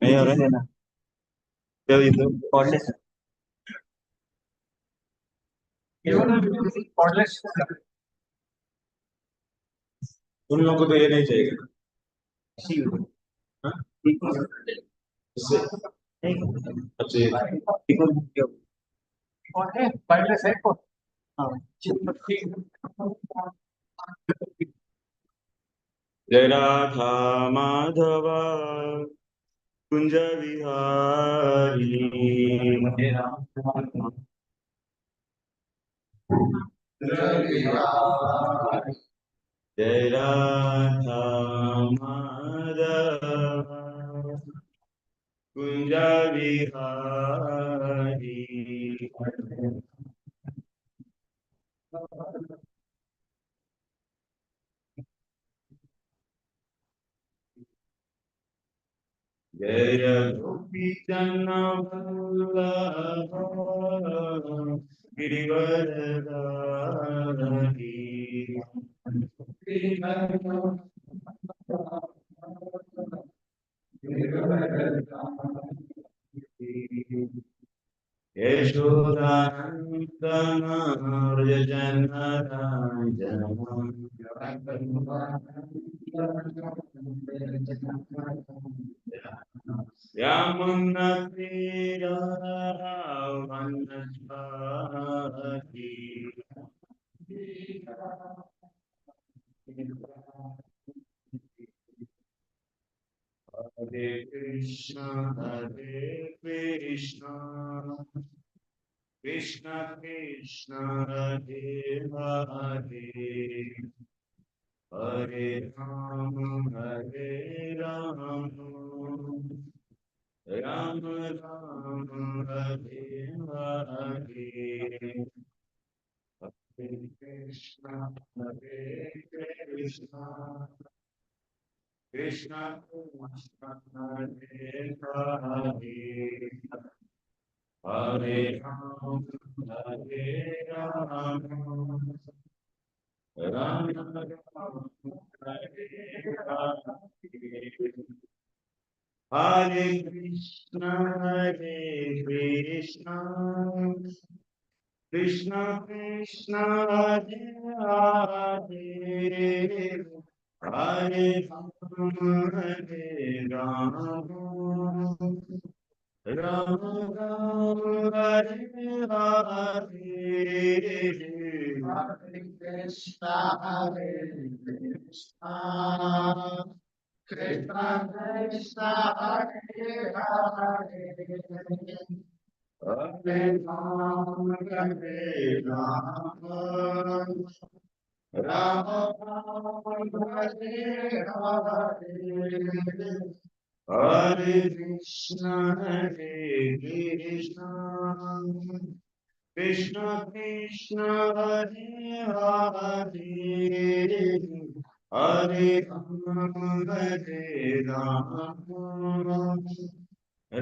नहीं हो रहा है क्या itu cordless cordless तुम लोग को तो ये नहीं चाहिए हाँ इससे अच्छा cordless है को हाँ जय राधा माधव कुंज विहारी जय राधा माधव कुंज विहारी जय गोपी वल्लभ गिरिवरधारी यशोदानन्दन यामुन्नतिरावन्नचारि हरे Krishna Krishna Krishna Hare Hare Hare Ram Ram Ram Hare Hare Hare Krishna Krishna Krishna Hare Hare Hare Ram Ram Ram Hare Hare Hare Krishna Krishna Krishna Hare Hare Hare Ram Ram Ram Hare Hare Hare Krishna Krishna Krishna Hare Hare Hare Ram Ram Ram Hare Hare Hare Krishna Krishna Krishna Hare Hare Hare Ram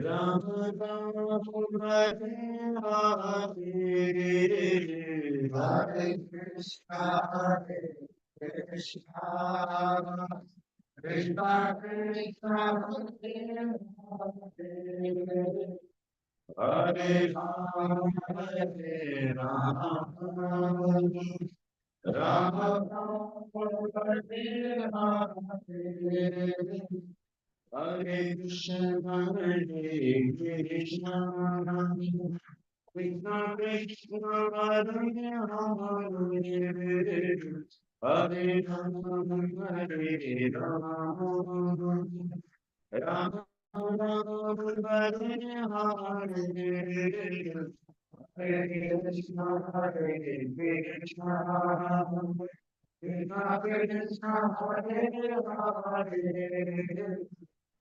Ram Ram Hare Hare Hare Krishna Krishna Krishna Krishna Hare Hare Ram Ram Hare Hare Hare Krishna Krishna Krishna Hare Hare Hare Ram Ram Ram Hare Hare Hare Krishna Krishna Krishna Hare Hare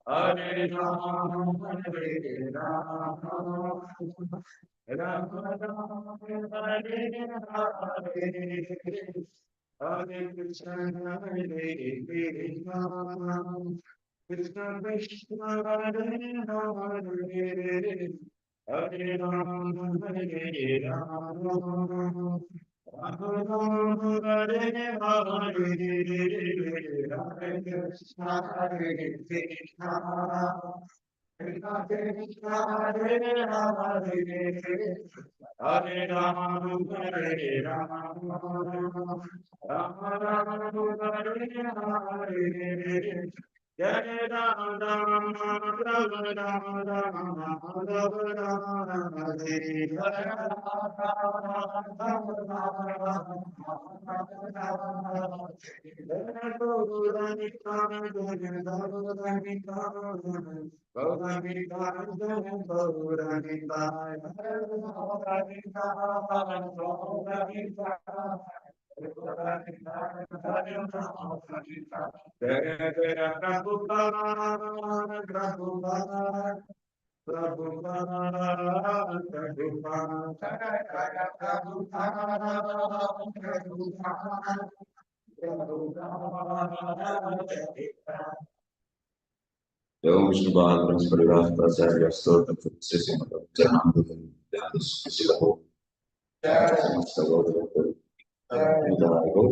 Hare Ram Ram Ram Hare Hare Hare Krishna Krishna Krishna Hare Hare Hare Ram Om Vishnu Bhagwan Parivasta Sarya Sota Sisi Mata Janam Sisi Lahu Samasta Gauravata Vidago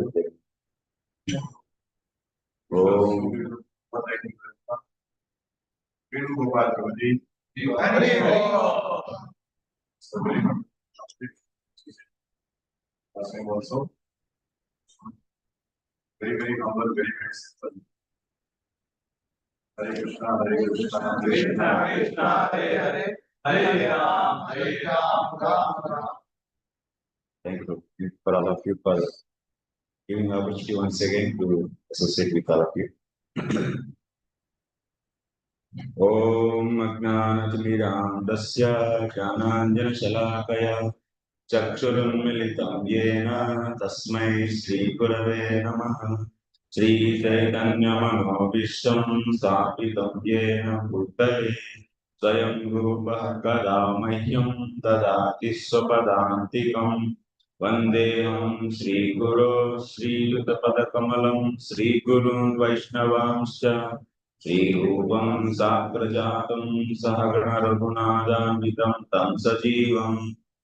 Om also very humble, very nice. Hare Krishna, Krishna Krishna, Hare Hare, Hare Ram, Ram Ram. Thank you for all of you for giving the opportunity once again to associate with all of you. Om Ajnanatimirandasya Jnananjanashalakaya Chakshurunmilitam Yena Tasmai Shri Gurave Namaha Shri Chaitanya Manobhishtam Sthapitam Yena Bhutale Swayam Rupa Kada Mahyam Dadati Swapadantikam Vandeham Shri Guru Shri Yudapadakamalam Shri Gurun Vaishnavamscha Shri Rupam Sagrajatam Sahagana Raghunadanitam Tam Sajivam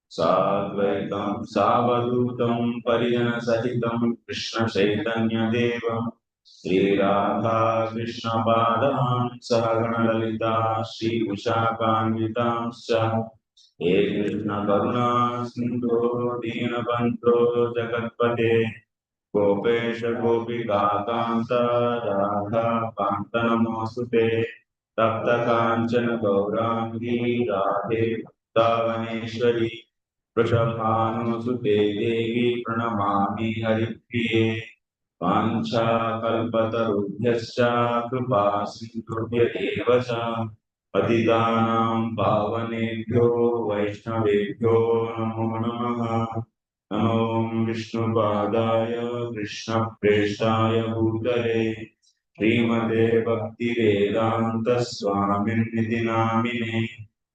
Sadvaitam Savadutam Pariyana Sahitam Krishna Chaitanya Devam Sri Radha Krishna Padam Sahagana Lalita Shri Vishakhanvitamscha He Krishna Karuna Sindhu Deenabandho Jagatpate Gopesha Gopika Kanta Radha Kanta Namosute Tapta Kanchana Gaurangi Radhe Davaneshwari Vrishabhanusute Devi Pranamami Haripriye Vancha Kalpatarubhyascha Kripa Sindhubhya Devacha Patitanam Pavanebhyo Vaishnavebhyo Namo Namaha Namo Vishnu Padaya Krishna Prestaya Bhutale Srimate Bhakti Vedanta Swamin Nidhi Namine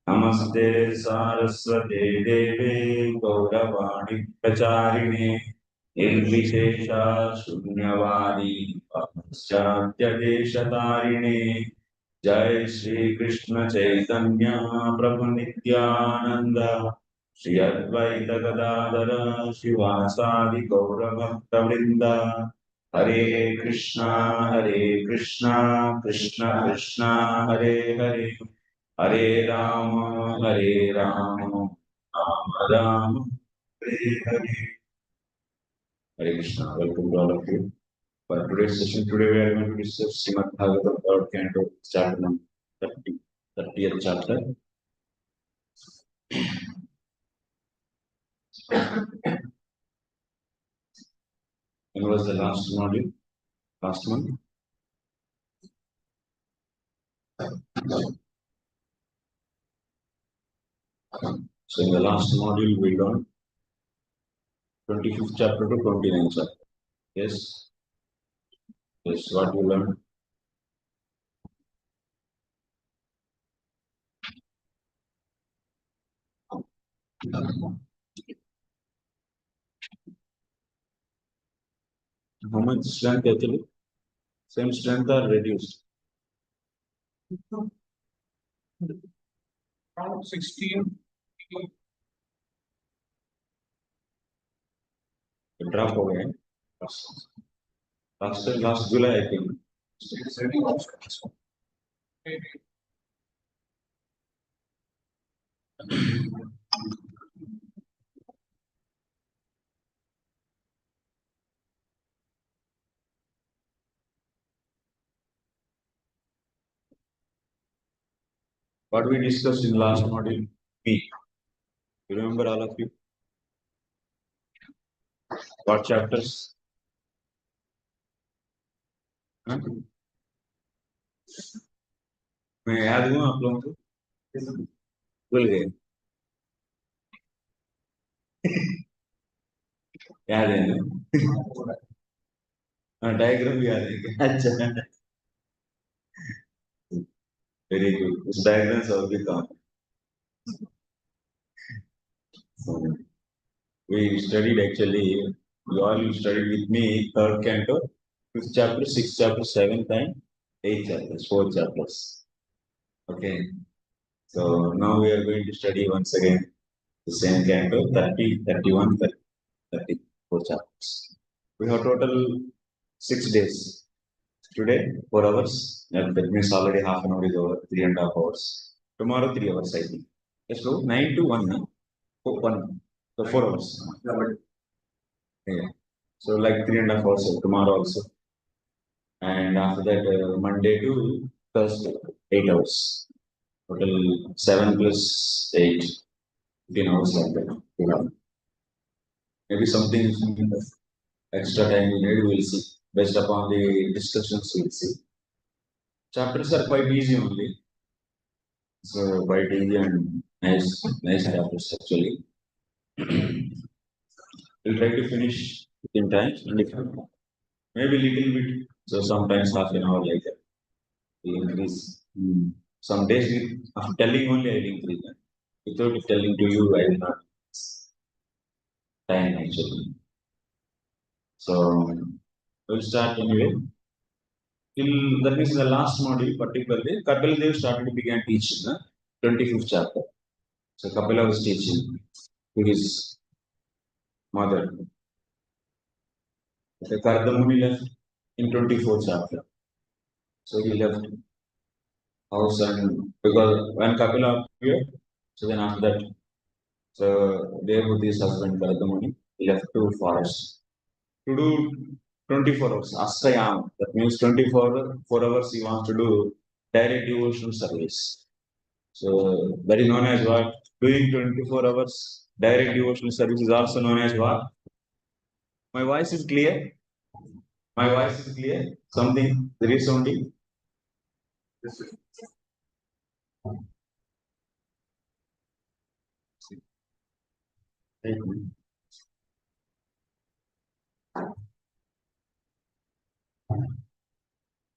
Namaste Saraswate Deve Gauravani Pracharine Nirvishesha Shunyavadi Paschatya Jai Shri Krishna Chaitanya Prabhu Nityananda Shri Advaita Gadadara Shivasadi Gaura Bhakta Vrinda Hare Krishna Krishna Krishna Hare Hare Hare Rama Rama Rama Hare Hare. Hare Krishna. Welcome to all of you. For today's session, today we are going to discuss Srimad Bhagavatam, third canto, chapter number 30th chapter. When was the last module? Last month? So in the last module, we learned 25th chapter to 29th chapter. Yes? Yes, what we learned? How much strength actually? Same strength or reduced? 16. Drop हो गए last July I think. What we discussed in last module, me. You remember all of you? What chapters? हाँ? मैं याद हूँ आप लोगों को भूल गए याद है ना हाँ डायग्राम भी याद है क्या? अच्छा वेरी गुड उस डायग्राम से और भी काम we studied actually you all studied with me third canto fifth chapter sixth chapter seventh and eighth chapters four chapters okay so now we are going to study once again the same canto 30 31 34 chapters we have total 6 days today 4 hours that means already half an hour is over 3.5 hours tomorrow 3 hours I think let's go 9 to 1 no? 1 so 4 hours yeah. So like 3.5 hours tomorrow also. And after that Monday to Thursday, 8 hours. Total 7 plus 8, 15 hours like that. Yeah. Maybe something extra time we need, we'll see. Based upon the discussions, we'll see. Chapters are quite easy only. So quite easy and nice chapters actually. We'll try to finish within time and if maybe little bit. So sometimes half an hour like that. We'll increase. Some days after telling only I will increase that. Without telling to you, I will not time actually. So we'll start anyway. Till that means the last module, particularly Kapila Dev started began teaching the 25th chapter. So Kapila was teaching to his mother. Okay, Kardamuni left in 24th chapter. So he left house and because when Kapila appeared, so then after that, so Devahuti's husband Kardamuni, he left to forest to do 24 hours. Astayam, that means 24 4 hours he wants to do direct devotional service. So that is known as what? Doing 24 hours direct devotional service is also known as what? My voice is clear? My voice is clear? Something there is sounding?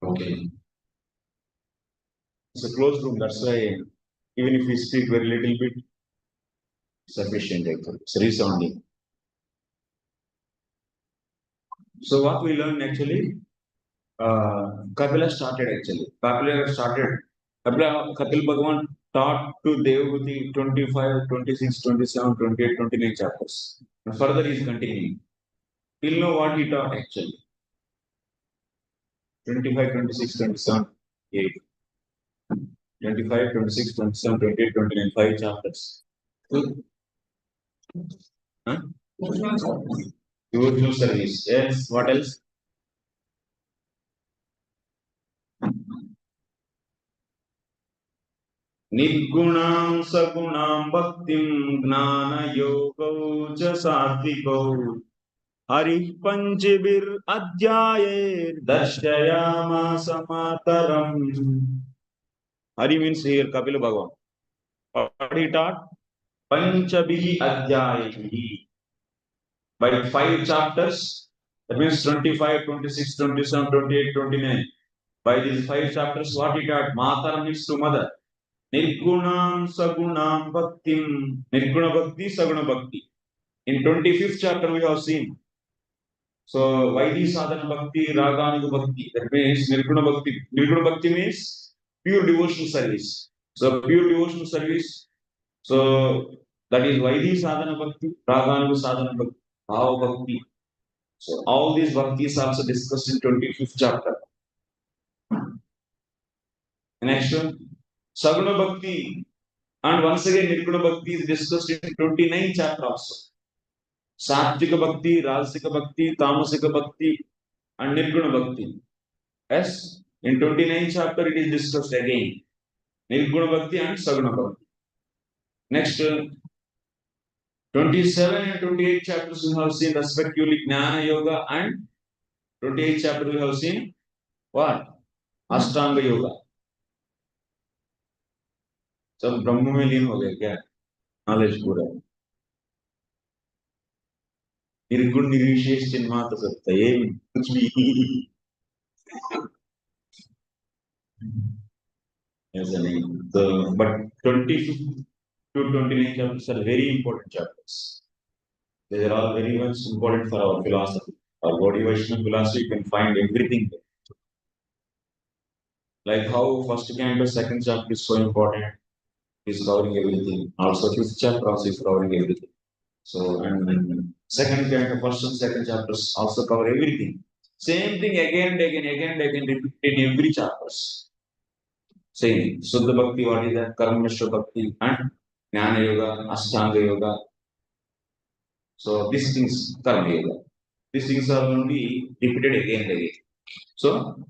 Okay. It's a closed room, that's why even if we speak very little bit, sufficient actually. It's resounding. So what we learned actually, Kapila started actually. Kapila Bhagavan taught to Devahuti 25, 26, 27, 28, 29 chapters. And further he is continuing. Till know what he taught actually. 25, 26, 27, 8. 25, 26, 27, 28, 29, 5 chapters. Good. Huh? Devotional service. Yes, what else? Nirgunam sagunam bhaktim gnana yogau cha sattviko hari panchibir adhyaye darshayama samataram. Hari means here Kapila Bhagavan. What he taught? Panchabi adhyaye. By 5 chapters, that means 25, 26, 27, 28, 29. By these 5 chapters, what he taught? Mataram means to mother. Nirgunam sagunam bhaktim. Nirguna bhakti, saguna bhakti. In 25th chapter we have seen. So vaidhi sadhana bhakti, raganuga bhakti. That means nirguna bhakti. Nirguna bhakti means pure devotional service. So pure devotional service. So that is vaidhi sadhana bhakti, raganuga sadhana bhakti, bhava bhakti. So all these bhaktis are also discussed in 25th chapter. Next one, saguna bhakti, and once again nirguna bhakti is discussed in 29th chapter also. Sattvika bhakti, rajasika bhakti, tamasika bhakti, and nirguna bhakti. Yes, in 29th chapter it is discussed again. Nirguna bhakti and saguna bhakti. Next, 27 and 28 chapters we have seen respectively Jnana Yoga, and 28th chapter we have seen what? Astanga Yoga. सब ब्रह्म में लीन हो गए क्या? Knowledge पूरा निर्गुण निर्विशेष चिन्मात्र सत्ता ये कुछ भी ऐसा नहीं. So, but 25th to 29th chapters are very important chapters. They are all very much important for our philosophy. Our Gaudiya Vaishnava philosophy, you can find everything there. Like how first canto, second chapter is so important, is covering everything. Also, fifth chapter also is covering everything. So, and second canto, first and second chapters also cover everything. Same thing again and again, repeated in every chapters. Same. Suddha Bhakti, what is that? Karmashra Bhakti and Jnana Yoga, Astanga Yoga. So these things, Karma Yoga. These things are going to be repeated again and again. So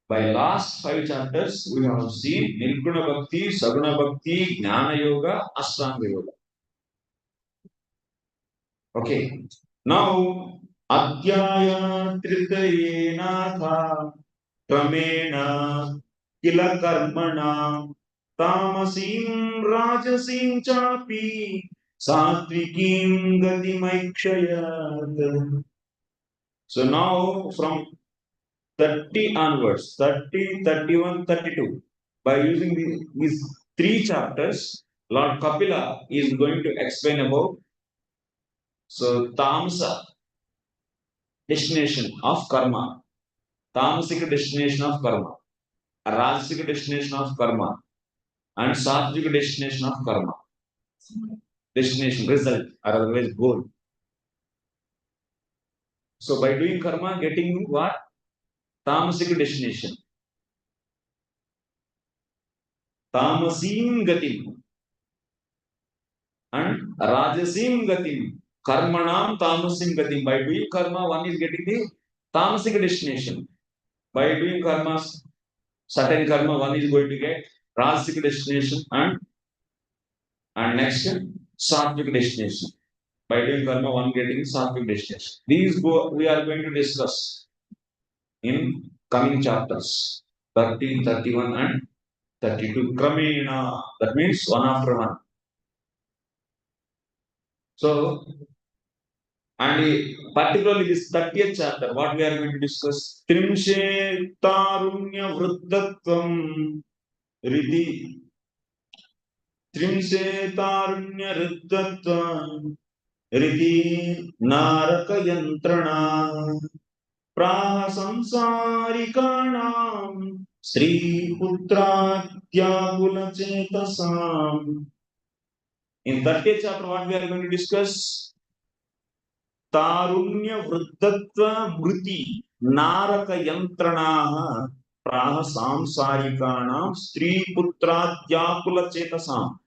by last 5 chapters, we have seen Nirguna Bhakti, Saguna Bhakti, Jnana Yoga, Astanga Yoga. Okay. Now, Adhyaya Tritaye Natha Kramena Kila Karmana Tamasim Rajasim Chapi Sattvikim Gatimaikshayat. So now from 30 onwards, 30, 31, 32, by using these 3 chapters, Lord Kapila is going to explain about tamasa, destination of karma, tamasika destination of karma, rajasika destination of karma, and sattvika destination of karma. Destination, result, or otherwise goal. So by doing karma, getting what? Tamasika destination. Tamasim gatim. And rajasim gatim. Karmanam tamasim gatim. By doing karma, one is getting the tamasika destination. By doing karma, certain karma, one is going to get rajasika destination, and next sattvika destination. By doing karma, one getting sattvika destination. These we are going to discuss in coming chapters 30, 31, and 32. Kramena, that means one after one. So, and particularly this 30th chapter, what we are going to discuss? Trimshe Tarunya Vruddhatvam Riti. Trimshe Tarunya Vruddhatvam Riti Naraka Yantrana Praha Samsarikanam Sri Putratya Chetasam. In 30th chapter, what we are going to discuss? Tarunya Vruddhatva Vritti Naraka Yantranaha Praha Samsarikanam Sri Putratya Chetasam.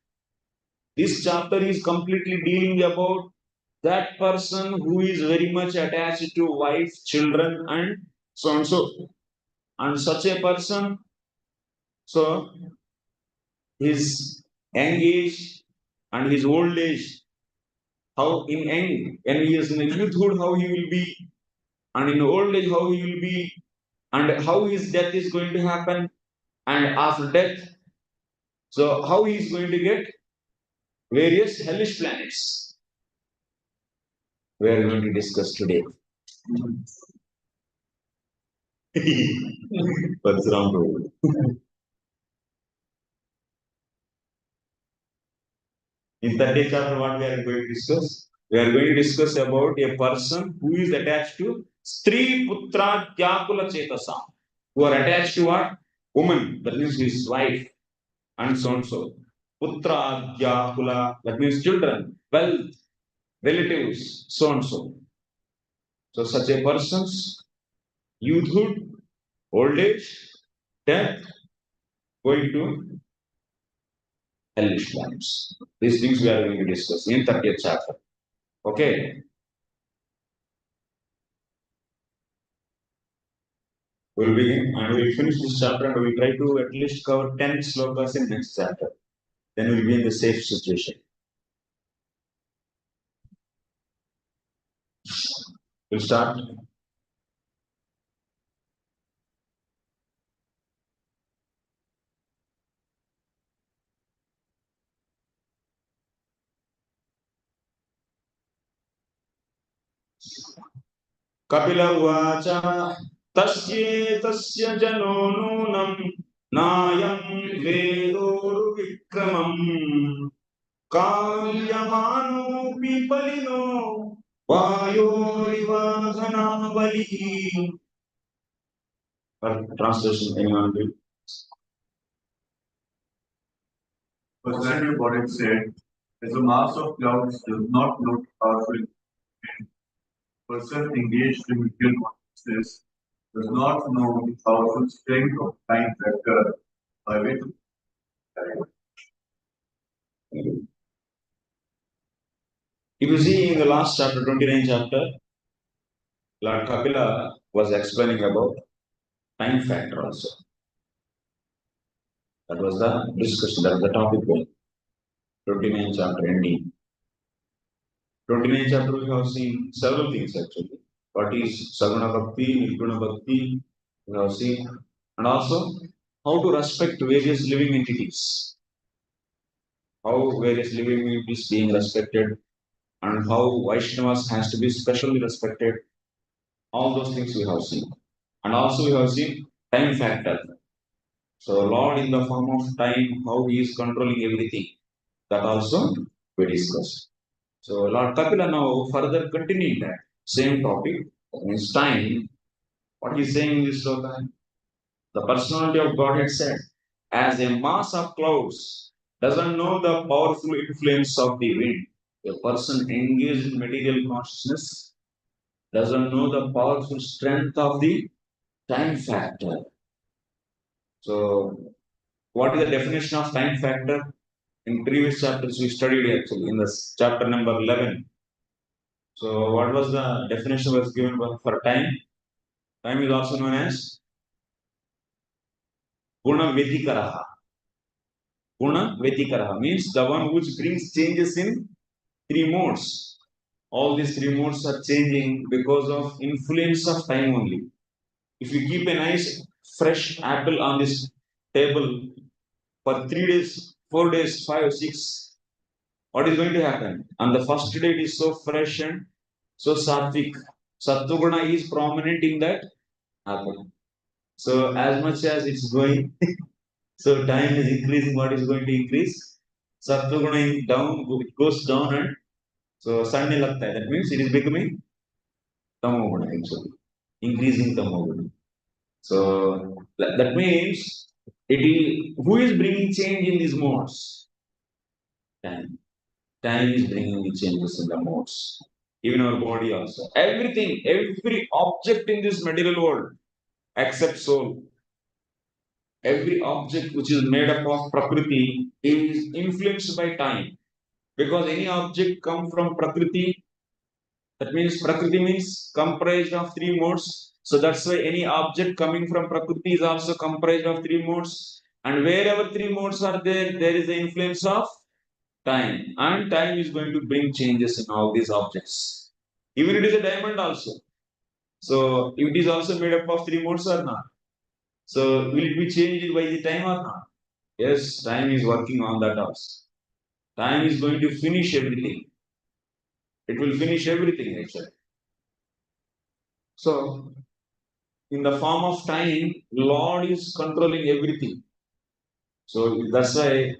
This chapter is completely dealing about that person who is very much attached to wife, children, and so and so. And such a person, so his young age and his old age, how in young, when he is in the youthhood, how he will be, and in old age, how he will be, and how his death is going to happen, and after death, so how he is going to get various hellish planets. We are going to discuss today. What's wrong with it? In 30th chapter, what we are going to discuss? We are going to discuss about a person who is attached to Stri Putra Tyakula Chetasa, who are attached to what? Woman, that means his wife, and so and so. Putra Tyakula, that means children, wealth, relatives, so and so. So such a person's youthhood, old age, death, going to hellish times. These things we are going to discuss in 30th chapter. Okay. We'll begin and we'll finish this chapter and we'll try to at least cover 10 slokas in next chapter. Then we'll be in the safe situation. We'll start. Kapila Vacha Tasya Jano Nunam Nayam Vedoru Vikramam Kalyamano Pipalino Vayo Vali. Translation, anyone will? Personally, what it said, as a mass of clouds does not look powerful, and person engaged in material consciousness does not know the powerful strength of time factor by which If you see in the last chapter, 29 chapter, Lord Kapila was explaining about time factor also. That was the discussion, that was the topic going. 29 chapter ending. 29 chapter we have seen several things actually. What is saguna bhakti, nirguna bhakti, we have seen, and also how to respect various living entities. How various living entities being respected, and how Vaishnavas has to be specially respected. All those things we have seen. And also we have seen time factor. So Lord in the form of time, how he is controlling everything. That also we discussed. So Lord Kapila now further continuing that same topic, that means time. What he is saying in this sloka? The personality of Godhead said, as a mass of clouds doesn't know the powerful influence of the wind. A person engaged in material consciousness doesn't know the powerful strength of the time factor. So, what is the definition of time factor? In previous chapters, we studied actually in this chapter number 11. So, what was the definition was given for time? Time is also known as guna vetikaraha. Guna vetikaraha means the one which brings changes in three modes. All these three modes are changing because of influence of time only. If you keep a nice fresh apple on this table for 3 days, 4 days, 5, 6, what is going to happen? On the first day it is so fresh and so sattvik. Sattvaguna is prominent in that apple. So as much as it's going, so time is increasing, what is going to increase? Sattvaguna is down, it goes down and so suddenly lagta hai. That means it is becoming tamoguna actually. Increasing tamoguna. So that means it is who is bringing change in these modes? Time. Time is bringing the changes in the modes. Even our body also. Everything, every object in this material world, except soul, every object which is made up of Prakriti is influenced by time. Because any object come from Prakriti, that means Prakriti means comprised of three modes. So that's why any object coming from Prakriti is also comprised of three modes. And wherever three modes are there, there is the influence of time. And time is going to bring changes in all these objects. Even it is a diamond also. So it is also made up of three modes or not. So will it be changed by the time or not? Yes, time is working on that also. Time is going to finish everything. It will finish everything actually. So in the form of time, Lord is controlling everything. So that's why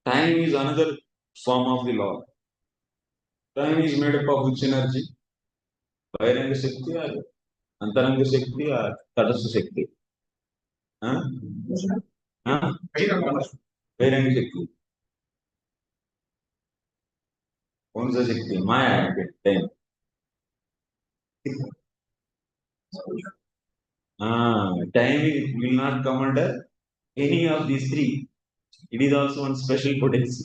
time is another form of the Lord. Time is made up of which energy? Vairanga Shakti or Antaranga Shakti or Tadastha Shakti? Huh? Huh? Vairanga Shakti. कौन सा शक्ति? माया है time. Time will not come under any of these three. It is also one special potency.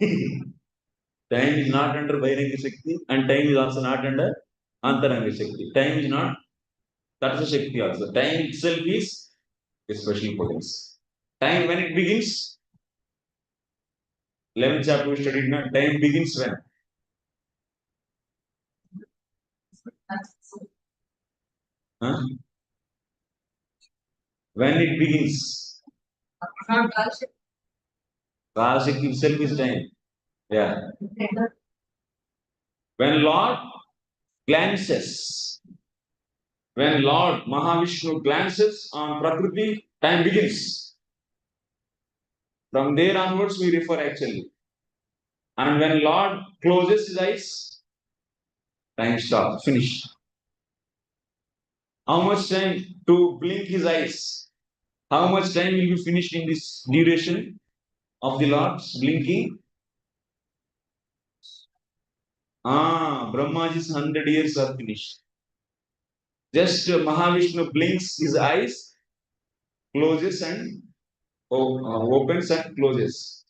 Time is not under Vairanga Shakti and time is also not under Antaranga Shakti. Time is not Tatsa Shakti also. Time itself is a special potency. Time when it begins, 11th chapter we studied now, time begins when? Huh? When it begins. Rajasika itself is time. Yeah. When Lord glances, when Lord Mahavishnu glances on Prakriti, time begins. From there onwards we refer actually. And when Lord closes his eyes, time stops, finish. How much time to blink his eyes? How much time will be finished in this duration of the Lord's blinking? Brahmaji's 100 years are finished. Just Mahavishnu blinks his eyes, closes and opens and closes.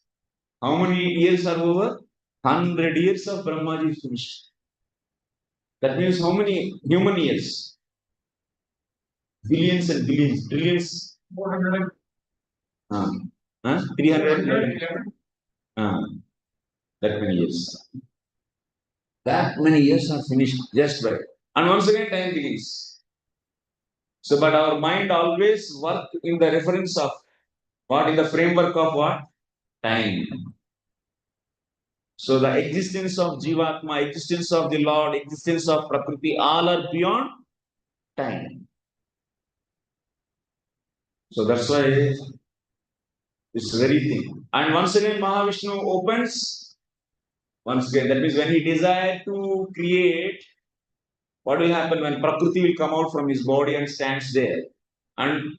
How many years are over? 100 years of Brahmaji is finished. That means how many human years? Billions and billions, trillions. 400. 300. That many years. That many years are finished just by. And once again time begins. So, but our mind always work in the reference of what? In the framework of what? Time. So the existence of Jivatma, existence of the Lord, existence of Prakriti, all are beyond time. So that's why it's very thing. And once again Mahavishnu opens, once again, that means when he desires to create, what will happen when Prakriti will come out from his body and stands there? And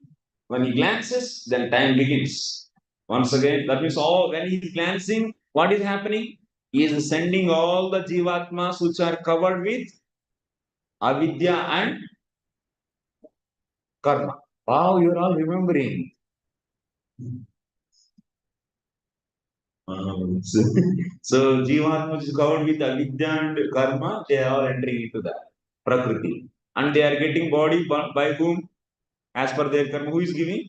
when he glances, then time begins. Once again, that means all when he is glancing, what is happening? He is sending all the Jivatmas which are covered with avidya and karma. Wow, you're all remembering. So Jivatma is covered with avidya and karma, they are entering into that Prakriti. And they are getting body by whom? As per their karma. Who is giving?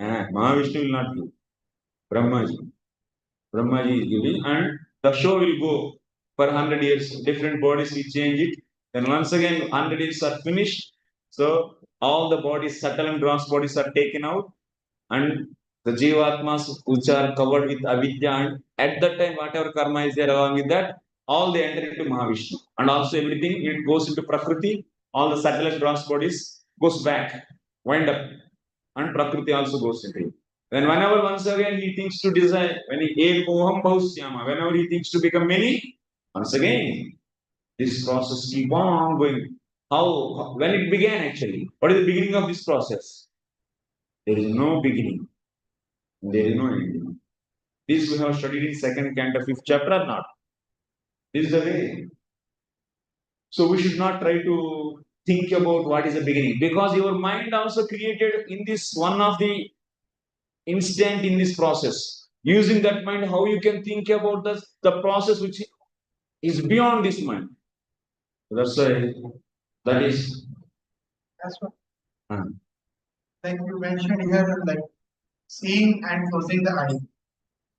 Mahavishnu will not give. Brahmaji. Brahmaji is giving, and the show will go for 100 years. Different bodies will change it. Then once again, 100 years are finished. So all the bodies, subtle and gross bodies are taken out, and the Jivatmas which are covered with avidya, and at that time, whatever karma is there along with that, all they enter into Mahavishnu. And also everything, it goes into Prakriti, all the subtle and gross bodies goes back, wind up, and Prakriti also goes into it. Then whenever once again he thinks to desire, when he ekoham bhavusyama, whenever he thinks to become many, once again, this process keep on going. How when it began actually? What is the beginning of this process? There is no beginning. There is no ending. This we have studied in second canto, fifth chapter or not. This is the way. So we should not try to think about what is the beginning, because your mind also created in this one of the instant in this process. Using that mind, how you can think about the process which is beyond this mind. That's why that is. That's what. Like you mentioned here, like seeing and closing the eye.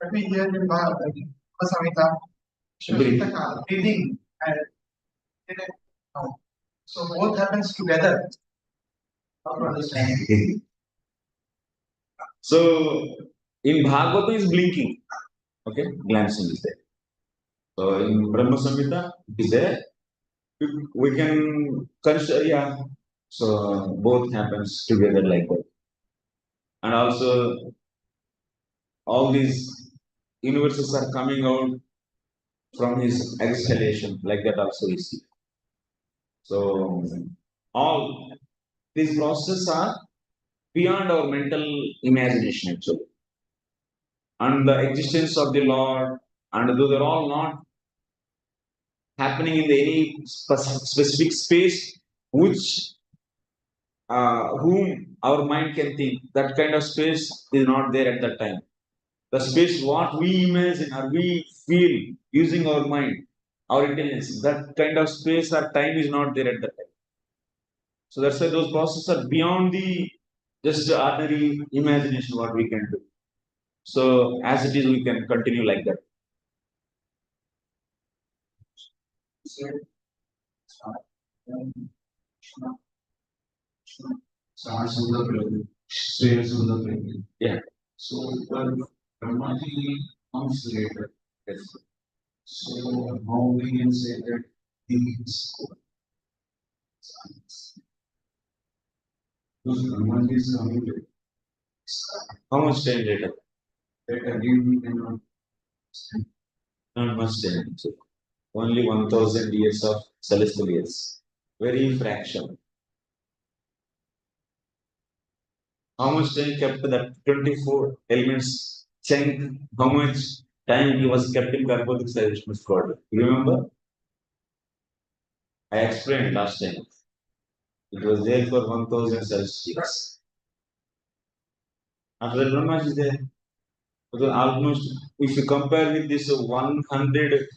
But we hear in Samhita, breathing and so both happens together. How to understand? So in Bhagavata is blinking. Okay, glancing is there. So in Brahma Samhita is there. We can consider, yeah. So both happens together like that. And also all these universes are coming out from his exhalation, like that also we see. So all these processes are beyond our mental imagination actually. And the existence of the Lord, and those are all not happening in any specific space which whom our mind can think. That kind of space is not there at that time. The space what we imagine or we feel using our mind, our intelligence, that kind of space or time is not there at that time. So that's why those processes are beyond the just ordinary imagination what we can do. So as it is, we can continue like that. Yeah. So when Brahmaji comes later, Yes. so how we can say that he is science? Because Brahmaji is coming later. How much time later? That again we cannot understand. Not much time. So only 1000 years of celestial years. Very fraction. How much time kept that 24 elements chunk? How much time he was kept in Garbhodaksa Vishnu's God? You remember? I explained last time. It was there for 1000 celestial years. After that, Brahma is there. Because almost, if you compare with this 100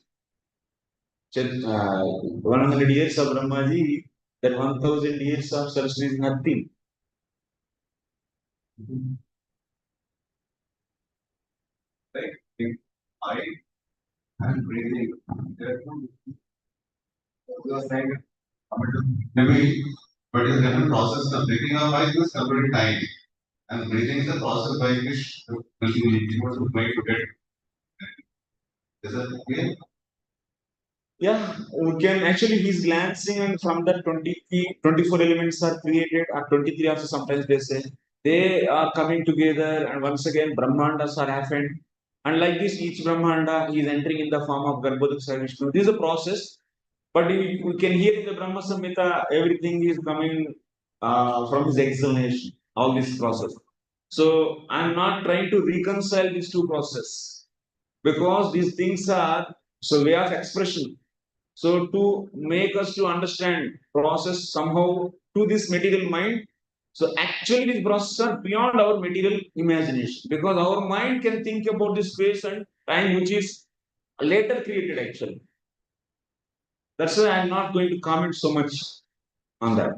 years of Brahmaji, that 1000 years of Saraswati is nothing. Like if I am breathing, therefore because like maybe but is different process of breathing up by this separate time. And breathing is a process by which the was going to get. Is that clear? Yeah, we can actually, he's glancing and from the 23, 24 elements are created, or 23 also sometimes they say. They are coming together and once again Brahmandas are happened. And like this, each Brahmanda is entering in the form of Garbhodaksa Vishnu. This is a process. But we can hear in the Brahma Samhita, everything is coming from his exhalation, all this process. So I'm not trying to reconcile these two processes because these things are so way of expression. So to make us to understand process somehow to this material mind. So actually these processes are beyond our material imagination because our mind can think about this space and time which is later created actually. That's why I'm not going to comment so much on that.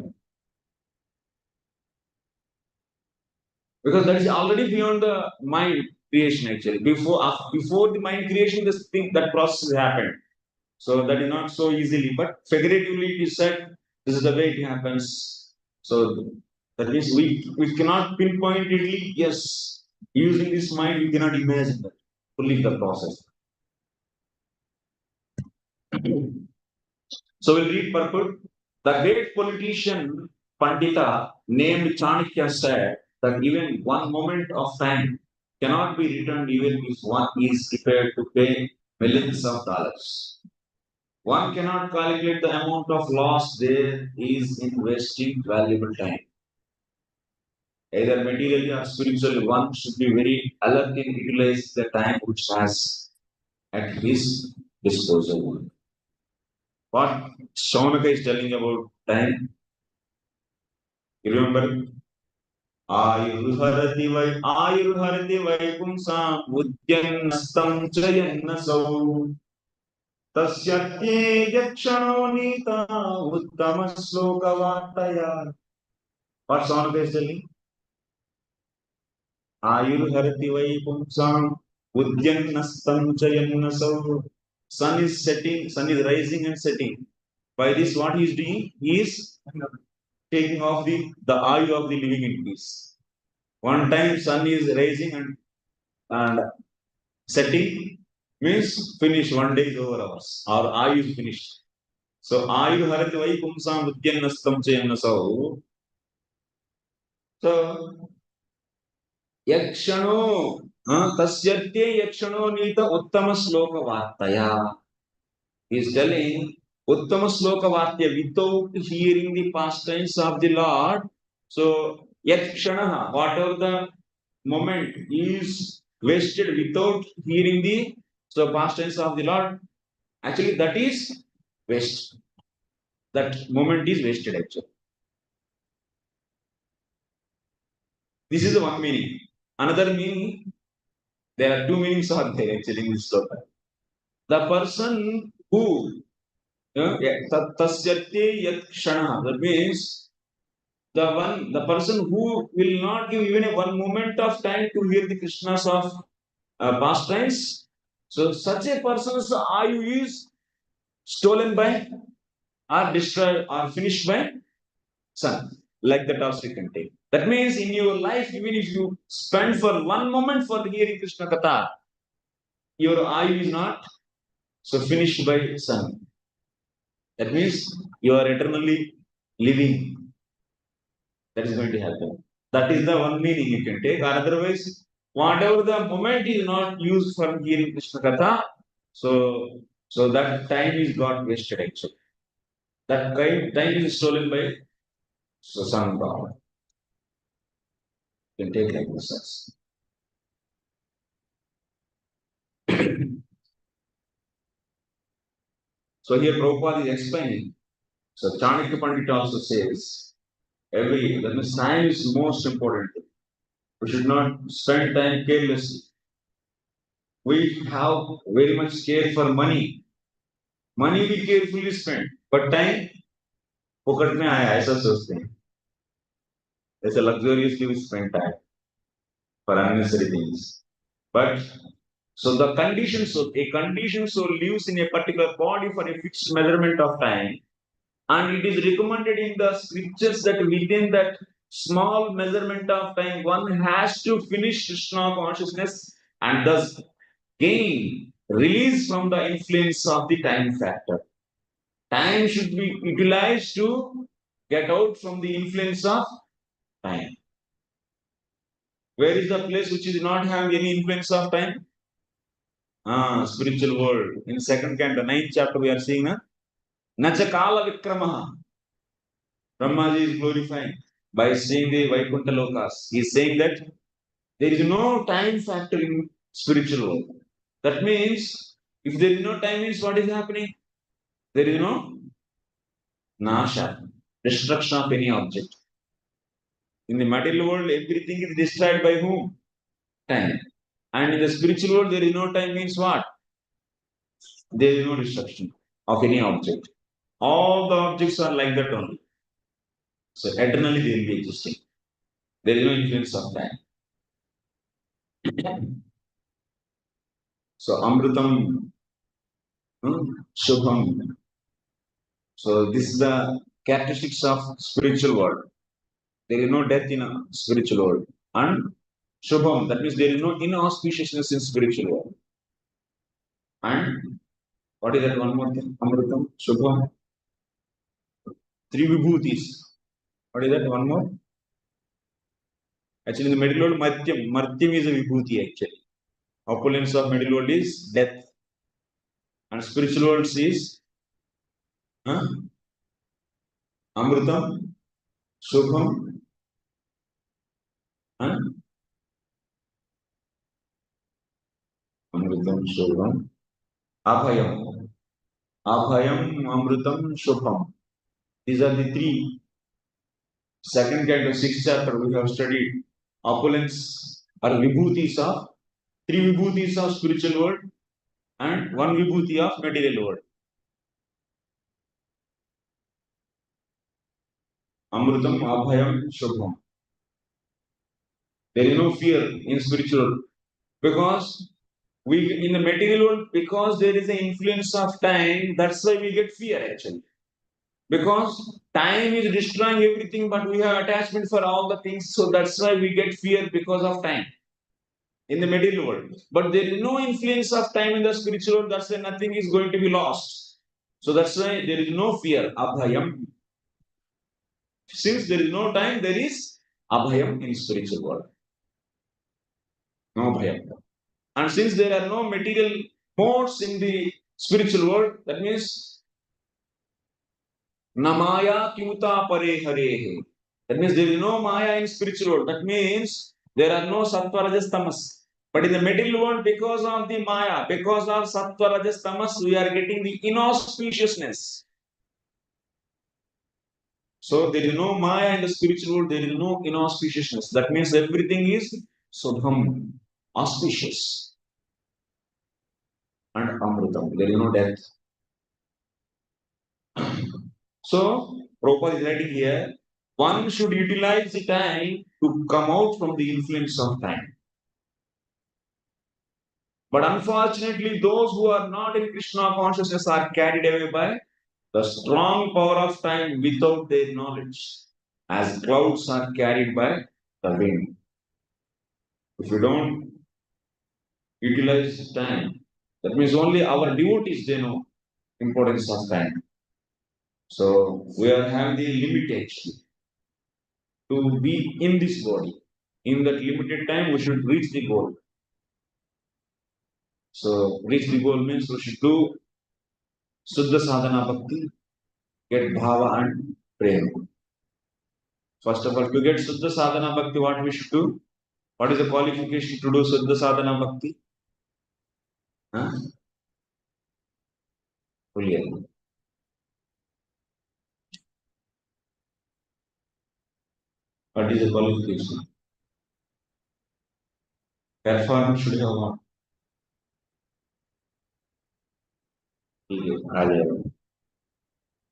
Because that is already beyond the mind creation actually. Before the mind creation, this thing that process happened. So that is not so easily, but figuratively it is said this is the way it happens. So that means we cannot pinpointedly, yes, using this mind, we cannot imagine that fully the process. So we'll read purport. The great politician Pandita named Chanakya said that even one moment of time cannot be returned even if one is prepared to pay millions of dollars. One cannot calculate the amount of loss there is in wasting valuable time. Either materially or spiritually, one should be very alert in utilize the time which has at his disposal. What Shaunaka is telling about time, you remember? Ayurharati Vaikumsa Udyanastam Chayannasau Tasyatye Yakshano Nita Uttama Sloka Vartaya. What Shaunaka is telling? Ayurharati Vaikumsa Udyanastam Chayannasau. Sun is setting, sun is rising and setting. By this, what he is doing? He is taking off the eye of the living entities. One time sun is rising and setting means finish, one day is over ours. Our eye is finished. So ayu harati vai pumsam udyannastam chayannasau. So yakshano tasyatye yakshano nita uttama sloka vartaya. He is telling uttama sloka vartaya without hearing the pastimes of the Lord. So yakshana, whatever the moment is wasted without hearing the so past tense of the Lord. Actually, that is waste. That moment is wasted actually. This is the one meaning. Another meaning, there are two meanings are there actually in this sloka. The person who tasyate yat kshana, that means the person who will not give even a one moment of time to hear the Krishnas of pastimes. So such a person's ayu is stolen by or destroyed or finished by sun, like that also you can take. That means in your life, even if you spend for one moment for hearing Krishna Katha, your ayu is not so finished by sun. That means you are eternally living. That is going to happen. That is the one meaning you can take. Or otherwise, whatever the moment is not used for hearing Krishna Katha, so that time is got wasted actually. That time is stolen by sun power. You can take like this. So here Prabhupada is explaining. So Chanakya Pandit also says, that means time is most important. We should not spend time carelessly. We have very much care for money. Money we carefully spend, but time फुकट में आया ऐसा सोचते हैं. ऐसे luxuriously we spend time for unnecessary things. But so the condition, so a condition so lives in a particular body for a fixed measurement of time, and it is recommended in the scriptures that within that small measurement of time, one has to finish Krishna consciousness and thus gain release from the influence of the time factor. Time should be utilized to get out from the influence of time. Where is the place which is not having any influence of time? Spiritual world. In second canto, 9th chapter, we are seeing Nachakala Vikramaha. Brahmaji is glorifying by saying the Vaikuntha Lokas. He is saying that there is no time factor in spiritual world. That means if there is no time, means what is happening? There is no nasha, destruction of any object. In the material world, everything is destroyed by whom? Time. And in the spiritual world, there is no time means what? There is no destruction of any object. All the objects are like that only. So eternally they will be existing. There is no influence of time. So Amritam, Shubham. So this is the characteristics of spiritual world. There is no death in a spiritual world. And Shubham, that means there is no inauspiciousness in spiritual world. And what is that one more thing? Amritam, Shubham. Three vibhutis. What is that one more? Actually, in the middle world, Martyam. Martyam is a vibhuti actually. Opulence of middle world is death. And spiritual world is Amritam, Shubham, and Amritam, Shubham, Abhayam. Abhayam, Amritam, Shubham. These are the three. Second canto, 6th chapter, we have studied opulence or vibhutis of three vibhutis of spiritual world and one vibhuti of material world. Amritam, Abhayam, Shubham. There is no fear in spiritual world because we in the material world, because there is an influence of time, that's why we get fear actually. Because time is destroying everything, but we have attachment for all the things, so that's why we get fear because of time in the material world. But there is no influence of time in the spiritual world, that's why nothing is going to be lost. So that's why there is no fear, abhayam. Since there is no time, there is abhayam in spiritual world. No bhayam. And since there are no material modes in the spiritual world, that means Namaya Kyuta Pare Harehe. That means there is no Maya in spiritual world. That means there are no Sattva Rajas Tamas. But in the material world, because of the Maya, because of Sattva Rajas Tamas, we are getting the inauspiciousness. So there is no Maya in the spiritual world, there is no inauspiciousness. That means everything is Subham, auspicious, and Amritam. There is no death. So, Prabhupada is writing here, one should utilize the time to come out from the influence of time. But unfortunately, those who are not in Krishna consciousness are carried away by the strong power of time without their knowledge, as clouds are carried by the wind. If you don't utilize time, that means only our devotees they know importance of time. So we are having the limitation to be in this body. In that limited time, we should reach the goal. So reach the goal means we should do Suddha Sadhana Bhakti, get bhava and prema. First of all, to get Suddha Sadhana Bhakti, what we should do? What is the qualification to do Suddha Sadhana Bhakti? Huh? What is the qualification? Performance should have what? आ जाएगा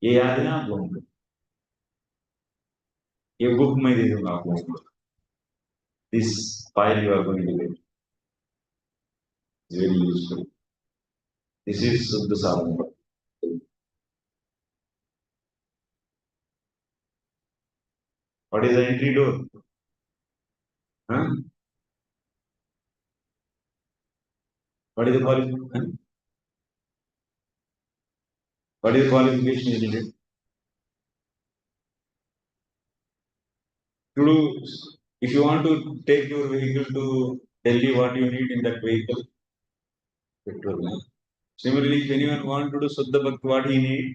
ये याद है आप लोगों को ये book में दे दूंगा आप लोगों को this file you are going to get is very useful this is shuddh sadhana what is the entry door हाँ what is the qualification what is the qualification is needed to do if you want to take your vehicle to Delhi what you need in that vehicle petrol. Similarly, if anyone want to do Suddha Bhakti, what he need?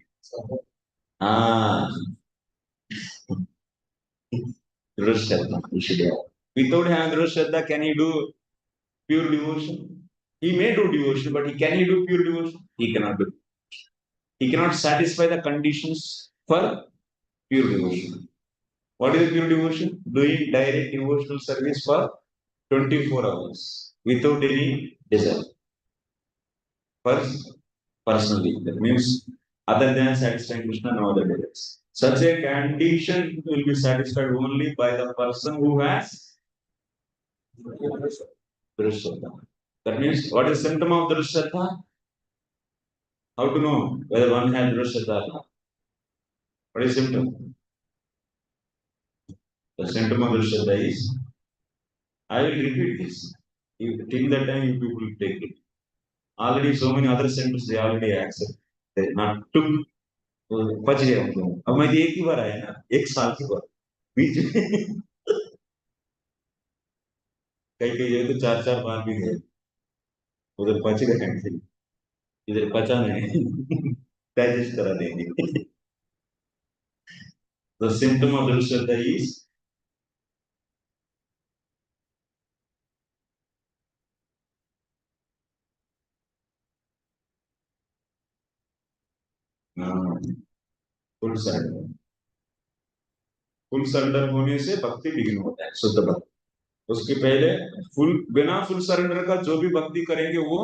Ah, Dhruv Shraddha, he should have. Without having Dhruv Shraddha, can he do pure devotion? He may do devotion, but can he do pure devotion? He cannot do. He cannot satisfy the conditions for pure devotion. What is pure devotion? Doing direct devotional service for 24 hours without any desire. First, personally, that means other than satisfying Krishna, no other desires. Such a condition will be satisfied only by the person who has Drishyatta. That means what is the symptom of Drishyatta? How to know whether one has Drishyatta or not? What is symptom? The symptom of Drishyatta is, I will repeat this. Till that time, you people will take it. Already so many other symptoms they already accept. They not took बच गए हम लोग अब मैं एक ही बार आया ना एक साल की बार बीच में कई कई जगह तो चार चार बार भी गए उधर बच गए इधर बचा नहीं डाइजेस्ट करा देंगे the symptom of Drishyatta is full surrender full surrender होने से भक्ति बिगिन होता है शुद्ध भक्ति उसके पहले फुल बिना फुल सरेंडर का जो भी भक्ति करेंगे वो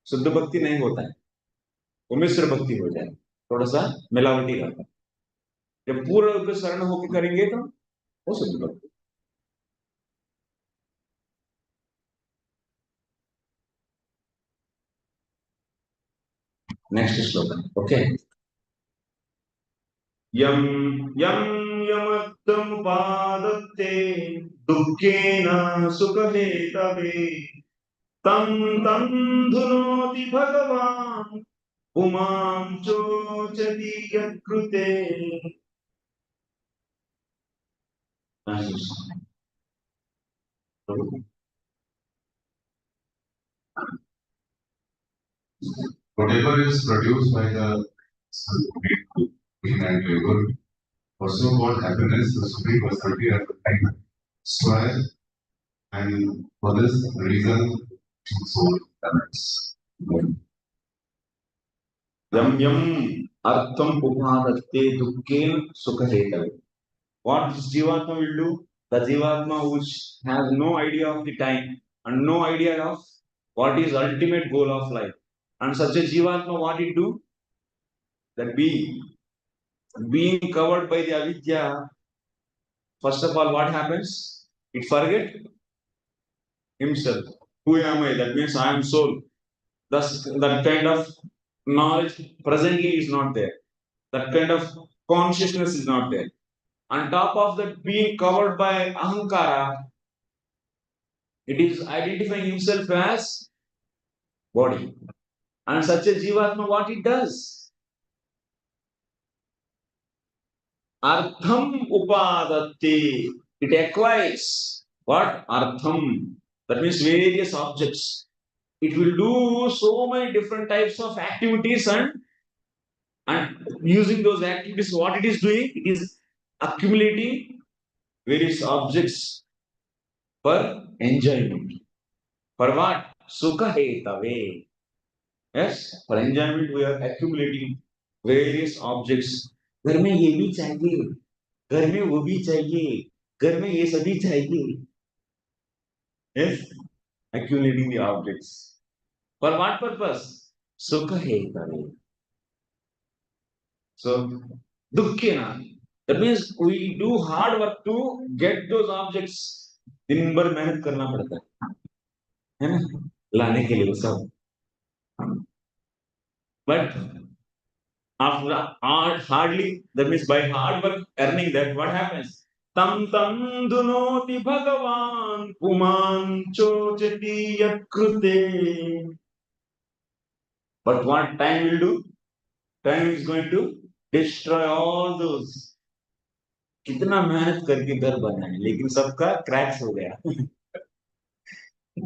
शुद्ध भक्ति नहीं होता है वो मिश्र भक्ति हो जाए थोड़ा सा मिलावटी रहता है जब पूरा रूप से शरण होकर करेंगे तो वो शुद्ध भक्ति नेक्स्ट श्लोक ओके यम यम यमत्तमुपादत्ते दुःखेन सुखहेतवे तं तं धुनोति भगवान् पुमां चोचति यत्कृते Whatever is produced by the and labor also got happiness, the supreme personality at the time. Strive, and for this reason, soul balance. Yam yam artham upadatte dukkhen sukha. What this Jivatma will do? The Jivatma which has no idea of the time and no idea of what is ultimate goal of life. And such a Jivatma, what it do? That being covered by the avidya, first of all, what happens? It forget himself. Who am I? That means I am soul. Thus, that kind of knowledge presently is not there. That kind of consciousness is not there. On top of that, being covered by ahankara, it is identifying himself as body. And such a jivatma, what it does? Artham upadatte. It acquires what? Artham. That means various objects. It will do so many different types of activities, and using those activities, what it is doing? It is accumulating various objects for enjoyment. For what? Sukha hetave. Yes, for enjoyment we are accumulating various objects. घर में ये भी चाहिए, घर में वो भी चाहिए, घर में ये सभी चाहिए. Yes, accumulating the objects. For what purpose? Sukha hetave. So, dukkena. That means we do hard work to get those objects. दिन भर मेहनत करना पड़ता है ना, लाने के लिए वो सब. But after hardly, that means by hard work earning that, what happens? Tam tam dunoti Bhagavan puman chochati yakrute. But what time will do? Time is going to destroy all those. कितना मेहनत करके घर बनाए लेकिन सबका cracks हो गया.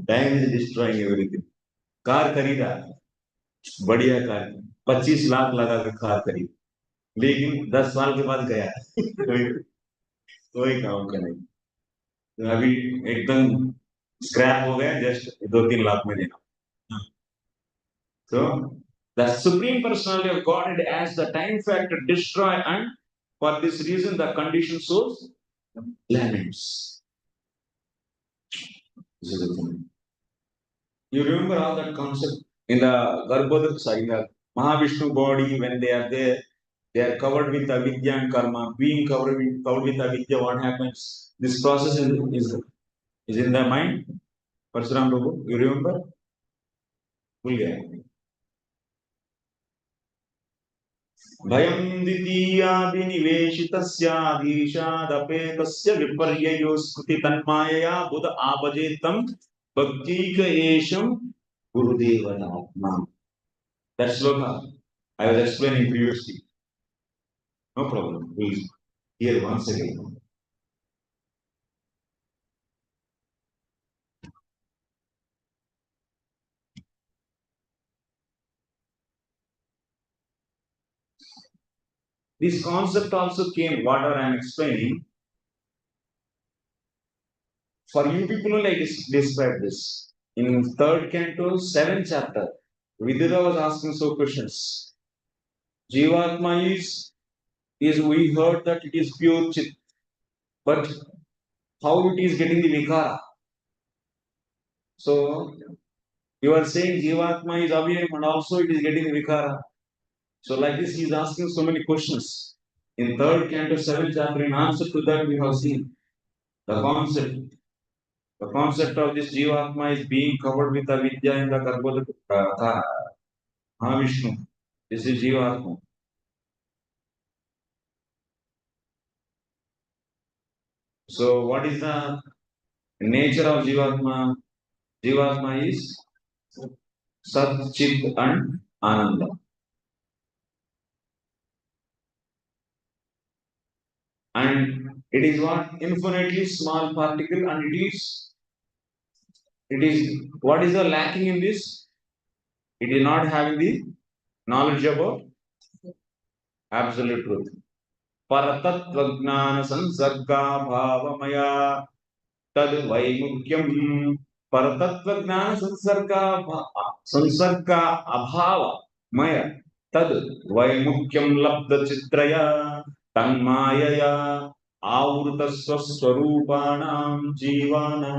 Time is destroying everything. Car खरीदा, बढ़िया कार, 25 लाख लगा कर कार खरीद, लेकिन 10 साल के बाद गया. कोई काम का नहीं. तो अभी एकदम स्क्रैप हो गया, जस्ट 2-3 लाख में देना. So the Supreme Personality of Godhead as the time factor destroy, and for this reason the conditioned souls laments. You remember all that concept in the Garbhodaksa, in the Mahavishnu body, when they are there, they are covered with avidya and karma. Being covered with avidya, what happens? This process is in the mind. Parsuram Prabhu, you remember? भयं द्वितीयादिनिवेशितस्याधीशादपेतस्य विपर्ययो स्मृति तन्मायया बुध आपजेतं भक्तिक एषं गुरुदेवनात्मा. That sloka I was explaining previously. No problem. Please hear once again. This concept also came, whatever I am explaining. For you people only I describe this. In 3rd canto, 7th chapter, Vidura was asking so questions. Jivatma is we heard that it is pure chit, but how it is getting the vikara? So you are saying Jivatma is avyayam and also it is getting the vikara. So like this he is asking so many questions. In 3rd canto, 7th chapter, in answer to that we have seen the concept. The concept of this Jivatma is being covered with avidya in the Garbhodaka. Mahavishnu. This is Jivatma. So what is the nature of Jivatma? Jivatma is Sat, Chit and Ananda. And it is what? Infinitely small particle, and it is what is the lacking in this? It is not having the knowledge about absolute truth. Paratatvajnana sansarga bhavamaya tad vaimukyam. Paratatvajnana sansarga abhava maya tad vaimukyam labda chitraya tanmayaya avruta swaswarupanam jivana.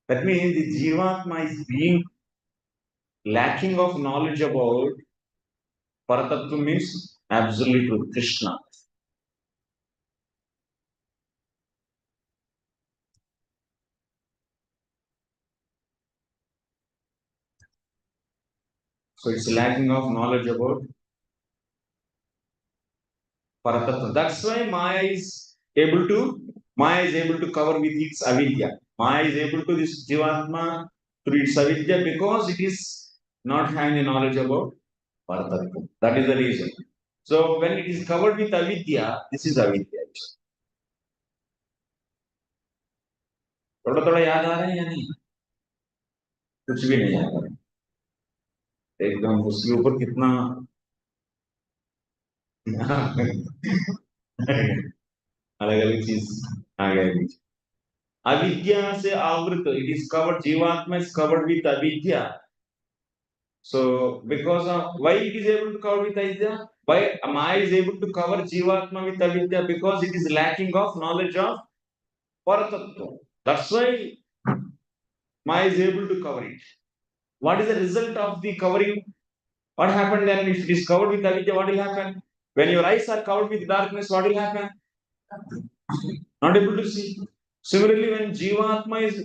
That means the jivatma is being lacking of knowledge about Paratattva means absolute truth, Krishna. So it's lacking of knowledge about Paratattva. That's why Maya is able to cover with its avidya. Maya is able to this Jivatma through its avidya because it is not having the knowledge about Paratattva. That is the reason. So when it is covered with avidya, this is avidya. थोड़ा थोड़ा याद आ रहा है या नहीं? कुछ भी नहीं याद आ रहा एकदम उसके ऊपर कितना अलग अलग चीज आ गया avidya se avrita, it is covered, jivatma is covered with avidya. So because of why it is able to cover with avidya, why Maya is able to cover jivatma with avidya, because it is lacking of knowledge of paratattva. That's why Maya is able to cover it. What is the result of the covering? What happened then? If it is covered with avidya, what will happen? When your eyes are covered with darkness, what will happen? Not able to see. Similarly, when Jivatma is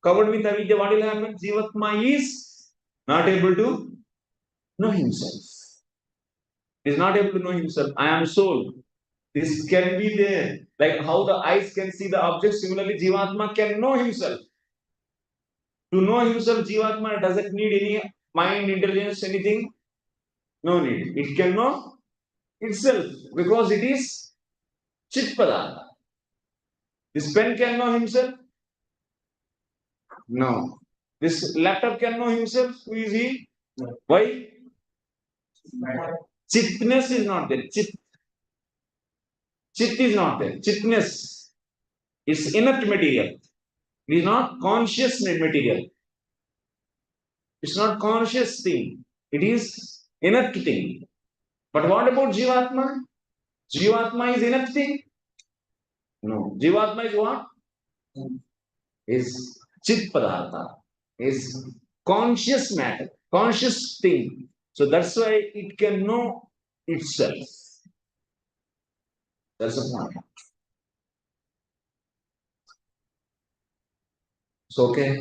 covered with avidya, what will happen? Jivatma is not able to know himself. He is not able to know himself. I am soul. This can be there. Like how the eyes can see the object, similarly, Jivatma can know himself. To know himself, Jivatma doesn't need any mind, intelligence, anything. No need. It can know itself because it is Chit Padartha. This pen can know himself? No. This laptop can know himself? Who is he? No. Why? Chitness is not there. Chit is not there. Chitness is inert material. It is not conscious material. It's not conscious thing. It is inert thing. But what about Jivatma? Jivatma is inert thing? No. Jivatma is what? Is Chit Padartha. Is conscious matter. Conscious thing. So that's why it can know itself. That's the point. So okay.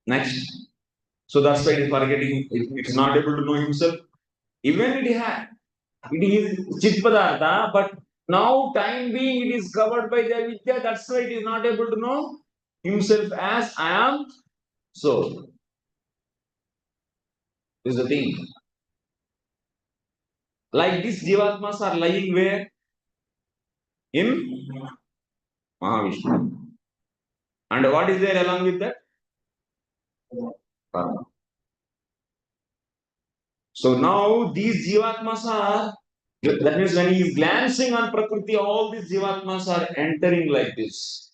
Next. So that's why it is forgetting. It is not able to know himself. Even it is Chit Padartha, but now time being it is covered by the avidya. That's why it is not able to know himself as I am soul. This is the thing. Like these Jivatmas are lying where? In Mahavishnu. And what is there along with that? Karma. So now these Jivatmas are, that means when he is glancing on Prakriti, all these Jivatmas are entering like this.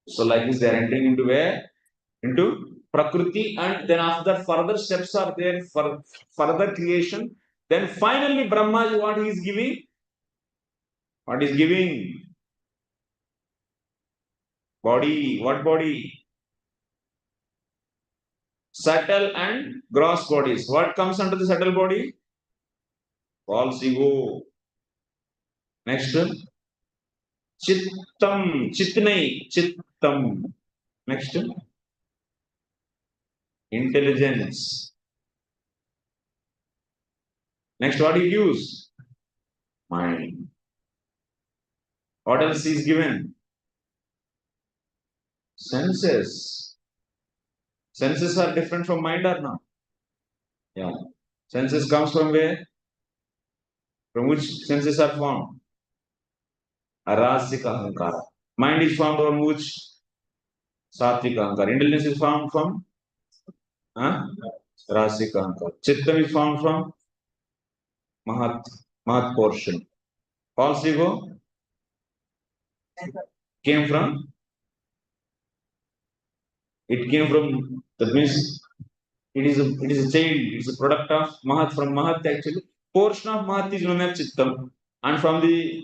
So like this, they are entering into where? Into Prakriti, and then after that, further steps are there for further creation. Then finally, Brahma, what he is giving? What is giving? Body. What body? Subtle and gross bodies. What comes under the subtle body? False ego. Next. Chittam. Chitnai. Chittam. Next. Intelligence. Next, what do you use? Mind. What else is given? Senses. Senses are different from mind or not? Yeah. Senses comes from where? From which senses are formed? Rajasika ahankara. Mind is formed from which? Sattvika ahankara. Intelligence is formed from Rajasika ahankara. Chittam is formed from Mahat portion. False ego came from, that means it is a child, it's a product of Mahat, from Mahat actually. portion of Mahat is known as Chittam. And from the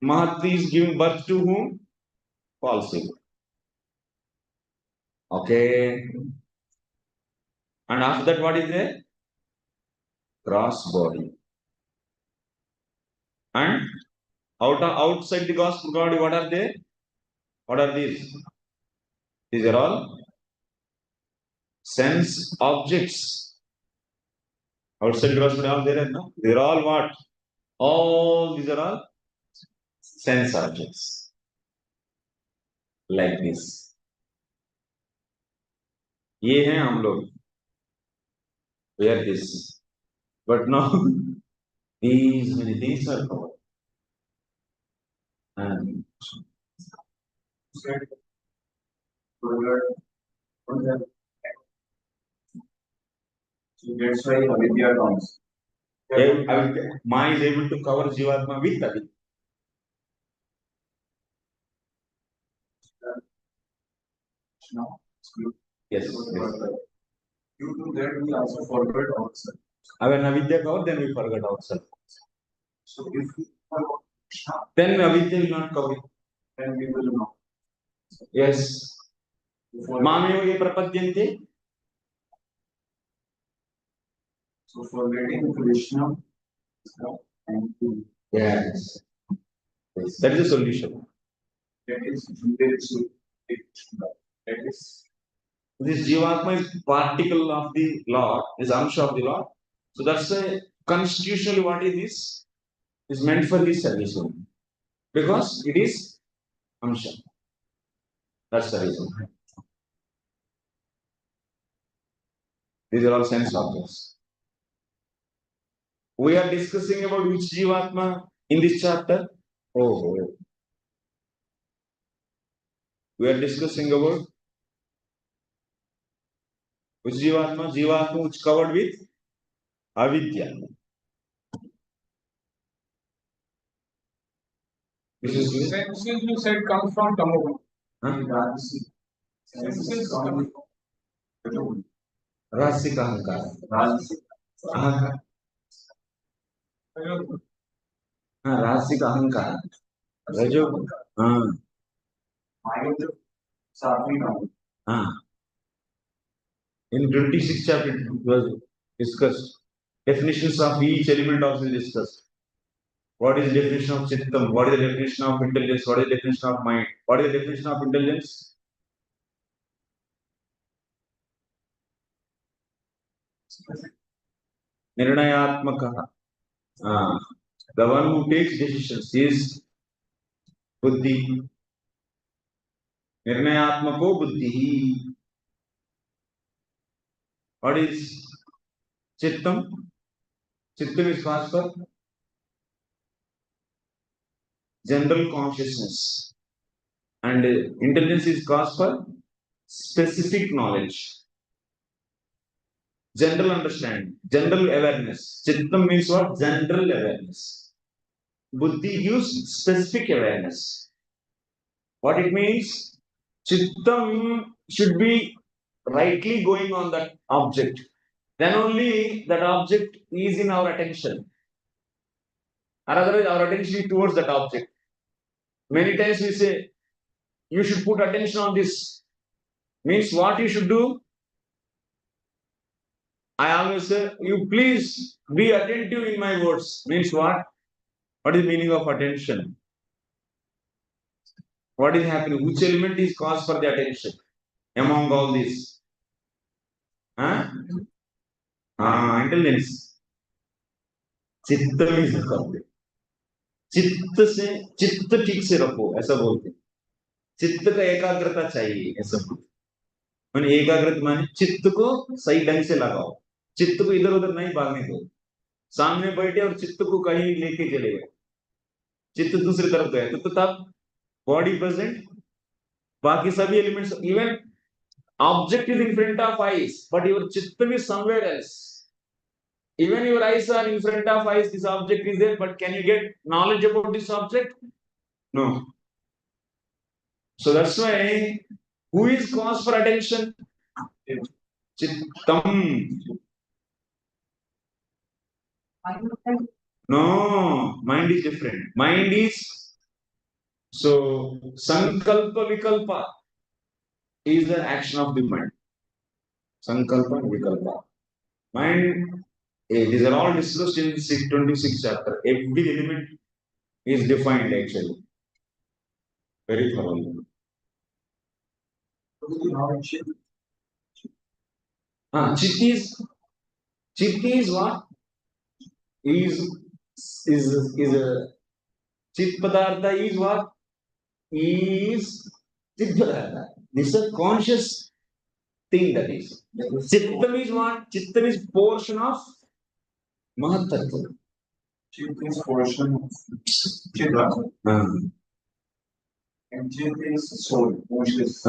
Mahat is giving birth to whom? False ego. Okay. And after that, what is there? Gross body. And outside the gross body, what are they? What are these? These are all sense objects. Outside gross body, all there, no? They are all what? All these are all sense objects. Like this. ये हैं हम लोग. We are this. But now, these many things are covered. And So that's why avidya comes. Maya is able to cover Jivatma with Avidya. No. Yes. Due to that, we also forget ourselves. When Avidya cover, then we forget ourselves. So if we forget Krishna, Then Avidya will not cover. then we will know. Yes. Mamev ye prapadyante. So forgetting Krishna, and Yes. That is the solution. that is that is This Jivatma is particle of the Lord, is Amsha of the Lord. So that's why constitutionally what is this? Is meant for this service only. Because it is Amsha. That's the reason. These are all sense objects. We are discussing about which Jivatma in this chapter. Oh. We are discussing about which Jivatma? Jivatma which covered with Avidya. This is Since you said comes from Tamogun. rajasika. Senses come Rajasika Ahankara. Rajasika. Ahankara. Rajasika Ahankara. Rajo. Mind sattvika. In 26th chapter it was discussed. Definitions of each element also discussed. What is the definition of Chittam? What is the definition of intelligence? What is the definition of mind? What is the definition of intelligence? Nirnayatmaka. The one who takes decisions is Buddhi. Nirnayatmako Buddhi. What is Chittam? Chittam is cause for general consciousness. And intelligence is cause for specific knowledge. General understanding, general awareness. Chittam means what? General awareness. Buddhi gives specific awareness. What it means? Chittam should be rightly going on that object. Then only that object is in our attention. Or otherwise, our attention is towards that object. Many times we say, you should put attention on this. Means what you should do? I always say, you please be attentive in my words. Means what? What is the meaning of attention? What is happening? Which element is cause for the attention among all these? Intelligence. चित्त में से करते चित्त से चित्त ठीक से रखो ऐसा बोलते चित्त का एकाग्रता चाहिए ऐसा बोलते मैंने एकाग्रता माने चित्त को सही ढंग से लगाओ चित्त को इधर उधर नहीं भागने दो सामने बैठे और चित्त को कहीं लेके चले गए चित्त दूसरी तरफ गए तो तब बॉडी प्रेजेंट बाकी सभी elements even object is in front of eyes but your chitta is somewhere else even your eyes are in front of eyes this object is there but can you get knowledge about this object no so that's why who is cause for attention chittam No, mind is different. Mind is so sankalpa vikalpa is the action of the mind. Sankalpa and vikalpa. Mind, these are all discussed in 26th chapter. Every element is defined actually. Very thoroughly. Chit is what? Is a chit padartha is what? Is chit padartha. This is a conscious thing that is. Chittam is what? Chittam is portion of Mahatattva. Chit is portion of Chitta. And Chit is soul, conscious.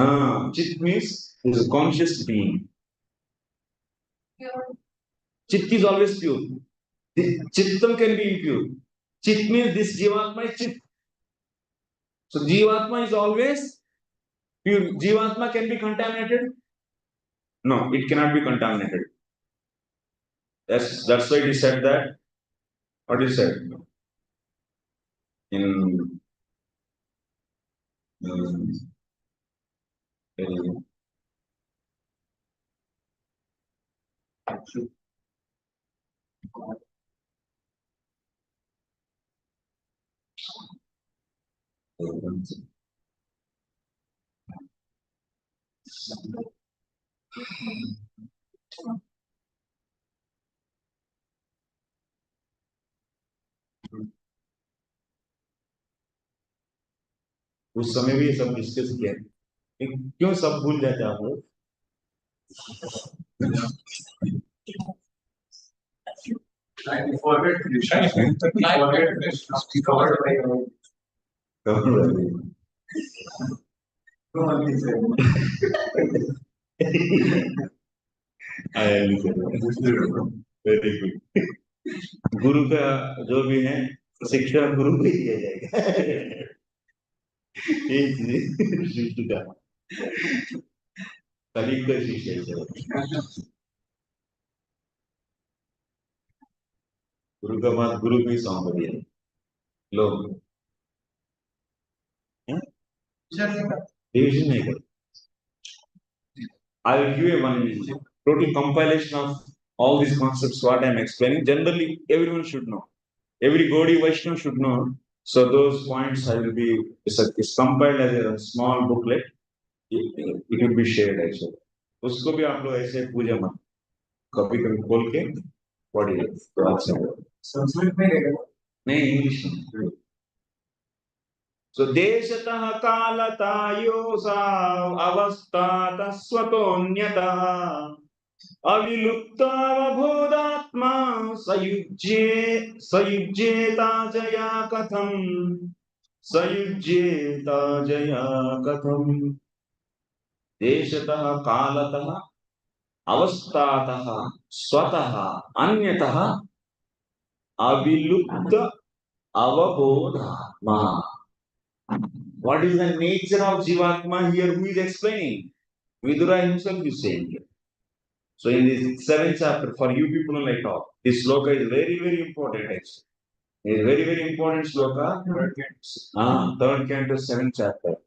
Chit means is a conscious being. Chit is always pure. Chittam can be impure. Chit means this Jivatma is Chit. So Jivatma is always pure. Jivatma can be contaminated? No, it cannot be contaminated. That's why he said that. What he said? In उस समय भी ये सब discuss किया क्यों सब भूल जाते आप लोग वेरी गुड गुरु का जो भी है शिक्षा गुरु को ही दिया जाएगा शिष्य का कलियुग शिष्य गुरु का बात गुरु को ही सौंप दिया लोग डिविजन नहीं कर I will give you one total compilation of all these concepts what I am explaining. Generally, everyone should know. Every Gaudiya Vaishnava should know. So those points I will be it's compiled as a small booklet. It will be shared actually. उसको भी आप लोग ऐसे पूजा मत कभी कभी खोल के पढ़िए तो अच्छा होगा संस्कृत में नहीं इंग्लिश में So deshatah kalatayosa avastata swatonyata avilupta avabodhatma sayujjeta jaya katham deshatah kalatah avastatah swatah anyatah avilupta avabodhatma. What is the nature of Jivatma here? Who is explaining? Vidura himself is saying it. So in this 7th chapter, for you people like all, this sloka is very, very important actually. It is very, very important sloka. 3rd canto, 7th chapter.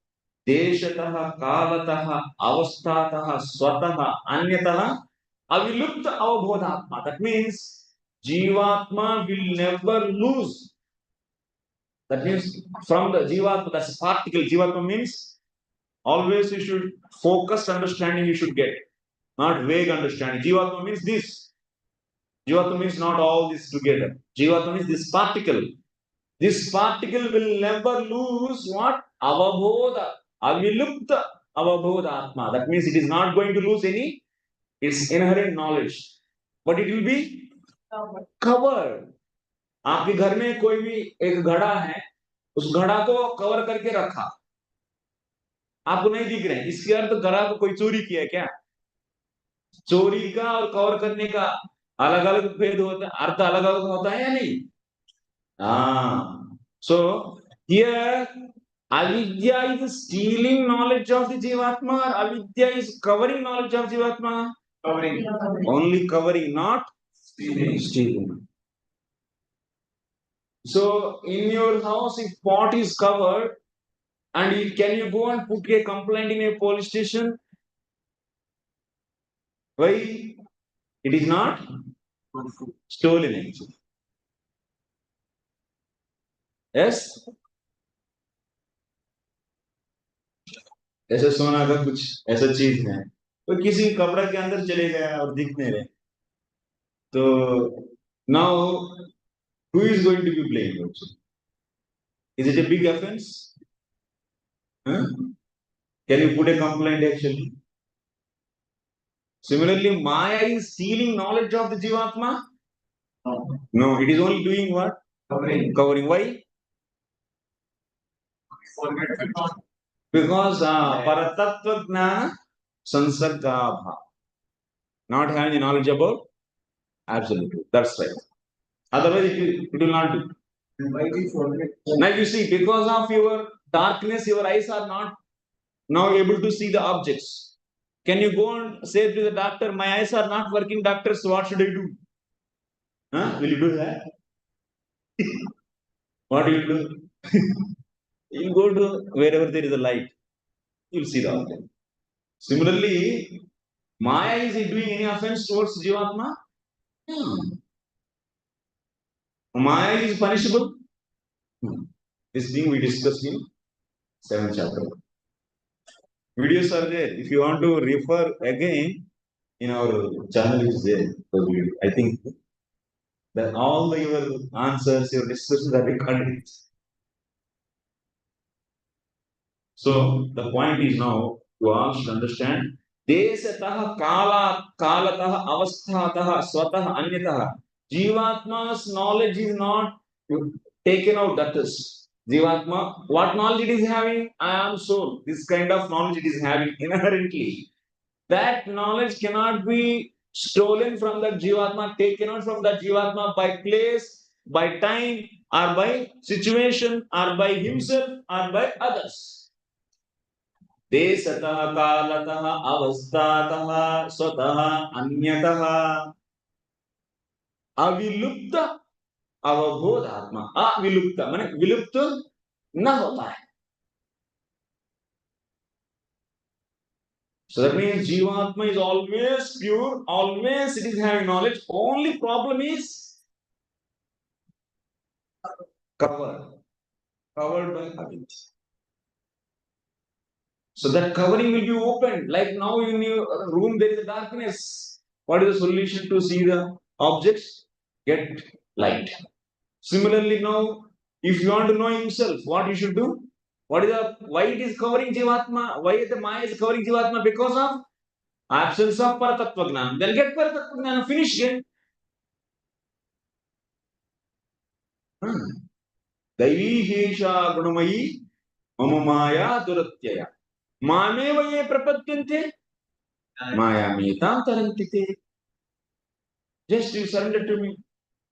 Deshatah, kalatah, avastatah, swatah, anyatah, avilupta avabodhatma. That means Jivatma will never lose. That means from the Jivatma, that's particle. Jivatma means always you should focused understanding you should get, not vague understanding. Jivatma means this. Jivatma means not all this together. Jivatma means this particle. This particle will never lose what? Avabodha. Avilupta avabodha atma. That means it is not going to lose any its inherent knowledge. But it will be covered. आपके घर में कोई भी एक घड़ा है उस घड़ा को कवर करके रखा आपको नहीं दिख रहे हैं इसके अर्थ घड़ा को कोई चोरी किया क्या चोरी का और कवर करने का अलग अलग भेद होता है अर्थ अलग अलग होता है या नहीं so here avidya is stealing knowledge of the jivatma or avidya is covering knowledge of jivatma covering only covering not stealing So in your house, if pot is covered, and can you go and put a complaint in a police station? Why? It is not stolen actually. Yes? ऐसा सोना का कुछ ऐसा चीज है तो किसी कपड़ा के अंदर चले गए और दिख नहीं रहे तो now who is going to be blamed also? Is it a big offense? Huh? Can you put a complaint actually? Similarly, Maya is stealing knowledge of the Jivatma? No, it is only doing what? Covering. Why? Because Paratattva Jnana Sansarga Bhava. Not having the knowledge about absolute truth. That's right. Otherwise, it will not do. Now you see, because of your darkness, your eyes are not now able to see the objects. Can you go and say to the doctor, my eyes are not working, doctor, so what should I do? Huh? Will you do that? What will you do? You'll go to wherever there is a light. You'll see the object. Similarly, Maya is it doing any offense towards Jivatma? No. Maya is punishable. This thing we discussed in 7th chapter. Videos are there. If you want to refer again, in our channel is there. So I think that all your answers, your discussions are recorded. So the point is now you all should understand. Desatah kalatah avasthatah swatah anyatah. Jivatma's knowledge is not taken out, that is. Jivatma, what knowledge it is having? I am soul. This kind of knowledge it is having inherently. That knowledge cannot be stolen from that Jivatma, taken out from that Jivatma by place, by time, or by situation, or by himself, or by others. देशतः कालतः अवस्थातः स्वतः अन्यतः अविलुप्त अवबोधात्मा अविलुप्त माने विलुप्त न होता है. So that means Jivatma is always pure, always it is having knowledge. Only problem is covered by habit. So that covering will be opened. Like now in your room there is a darkness. What is the solution to see the objects? Get light. Similarly now, if you want to know himself, what you should do? Why it is covering Jivatma? Why the Maya is covering Jivatma? Because of absence of Paratattva Jnana. Then get Paratattva Jnana, finish it. Daivi Hesha Gunamayi Mama Maya Duratyaya. Mameva ye prapadyante Maya metam tarantite. Just you surrender to me.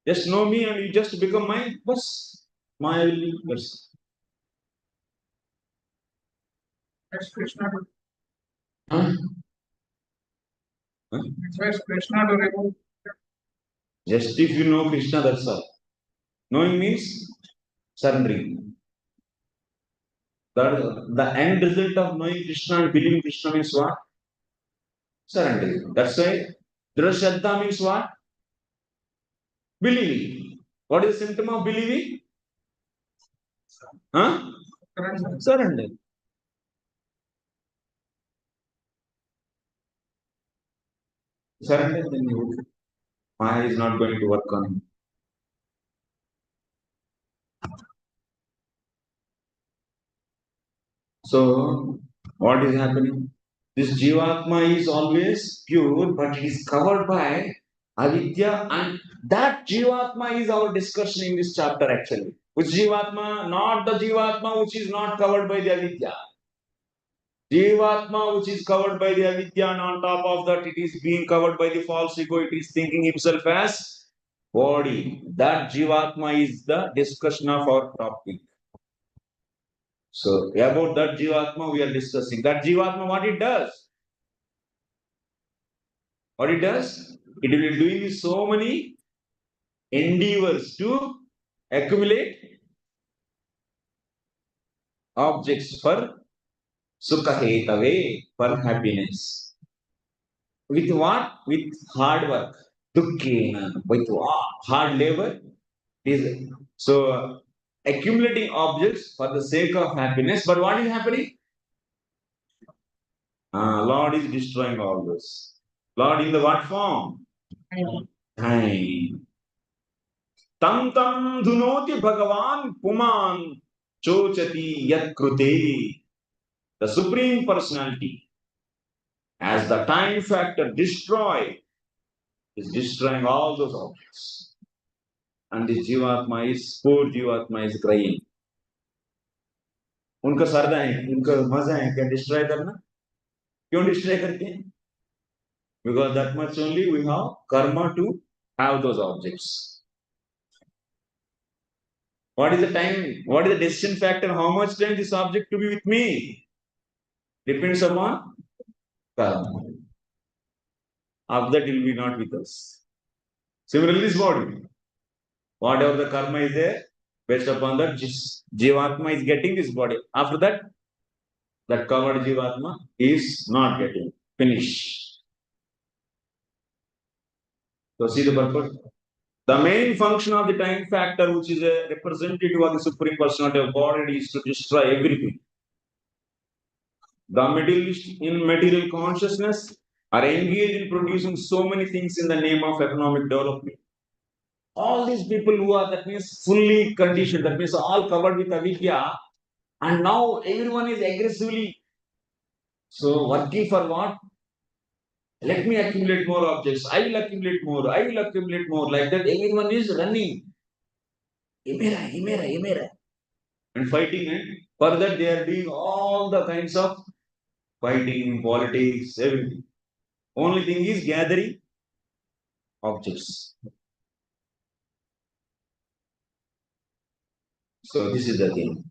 Just know me and you just become mine. Bas. Maya will be yours. That's Krishna. Huh? That's Krishna to remove. Just if you know Krishna, that's all. Knowing means surrendering. The end result of knowing Krishna and believing Krishna means what? Surrendering. That's why Drashraddha means what? Believing. What is the symptom of believing? Huh? Surrender. Surrender, then you Maya is not going to work on him. So, what is happening? This Jivatma is always pure, but it is covered by avidya, and that Jivatma is our discussion in this chapter actually. Which Jivatma? Not the Jivatma which is not covered by the avidya. Jivatma which is covered by the avidya, and on top of that it is being covered by the false ego, it is thinking himself as body. That Jivatma is the discussion of our topic. So, about that Jivatma we are discussing. That Jivatma, what it does? What it does? It will be doing so many endeavors to accumulate objects for sukhahetave, for happiness. With what? With hard work. Dukkena. With what? Hard labor. Is so accumulating objects for the sake of happiness. But what is happening? Lord is destroying all this. Lord in the what form? Time. Tam tam dhunoti Bhagavan puman chochati yat krute. The Supreme Personality, as the time factor is destroying all those objects. And this poor Jivatma is crying. उनका सरदा है, उनका मजा है क्या destroy करना? क्यों destroy करते हैं? Because that much only we have karma to have those objects. What is the time? What is the decision factor? How much time this object to be with me? Depends upon karma. After that, it will be not with us. Similarly, this body. Whatever the karma is there, based upon that, Jivatma is getting this body. After that, that covered Jivatma is not getting finished. So see the purpose. The main function of the time factor, which is a representative of the Supreme Personality of God, is to destroy everything. The materialists in material consciousness are engaged in producing so many things in the name of economic development. All these people who are, that means, fully conditioned, that means all covered with avidya, and now everyone is aggressively so working for what? Let me accumulate more objects. I will accumulate more. I will accumulate more. Like that, everyone is running. Imera. And fighting. And for that, they are doing all the kinds of fighting, politics, everything. Only thing is gathering objects. So this is the thing.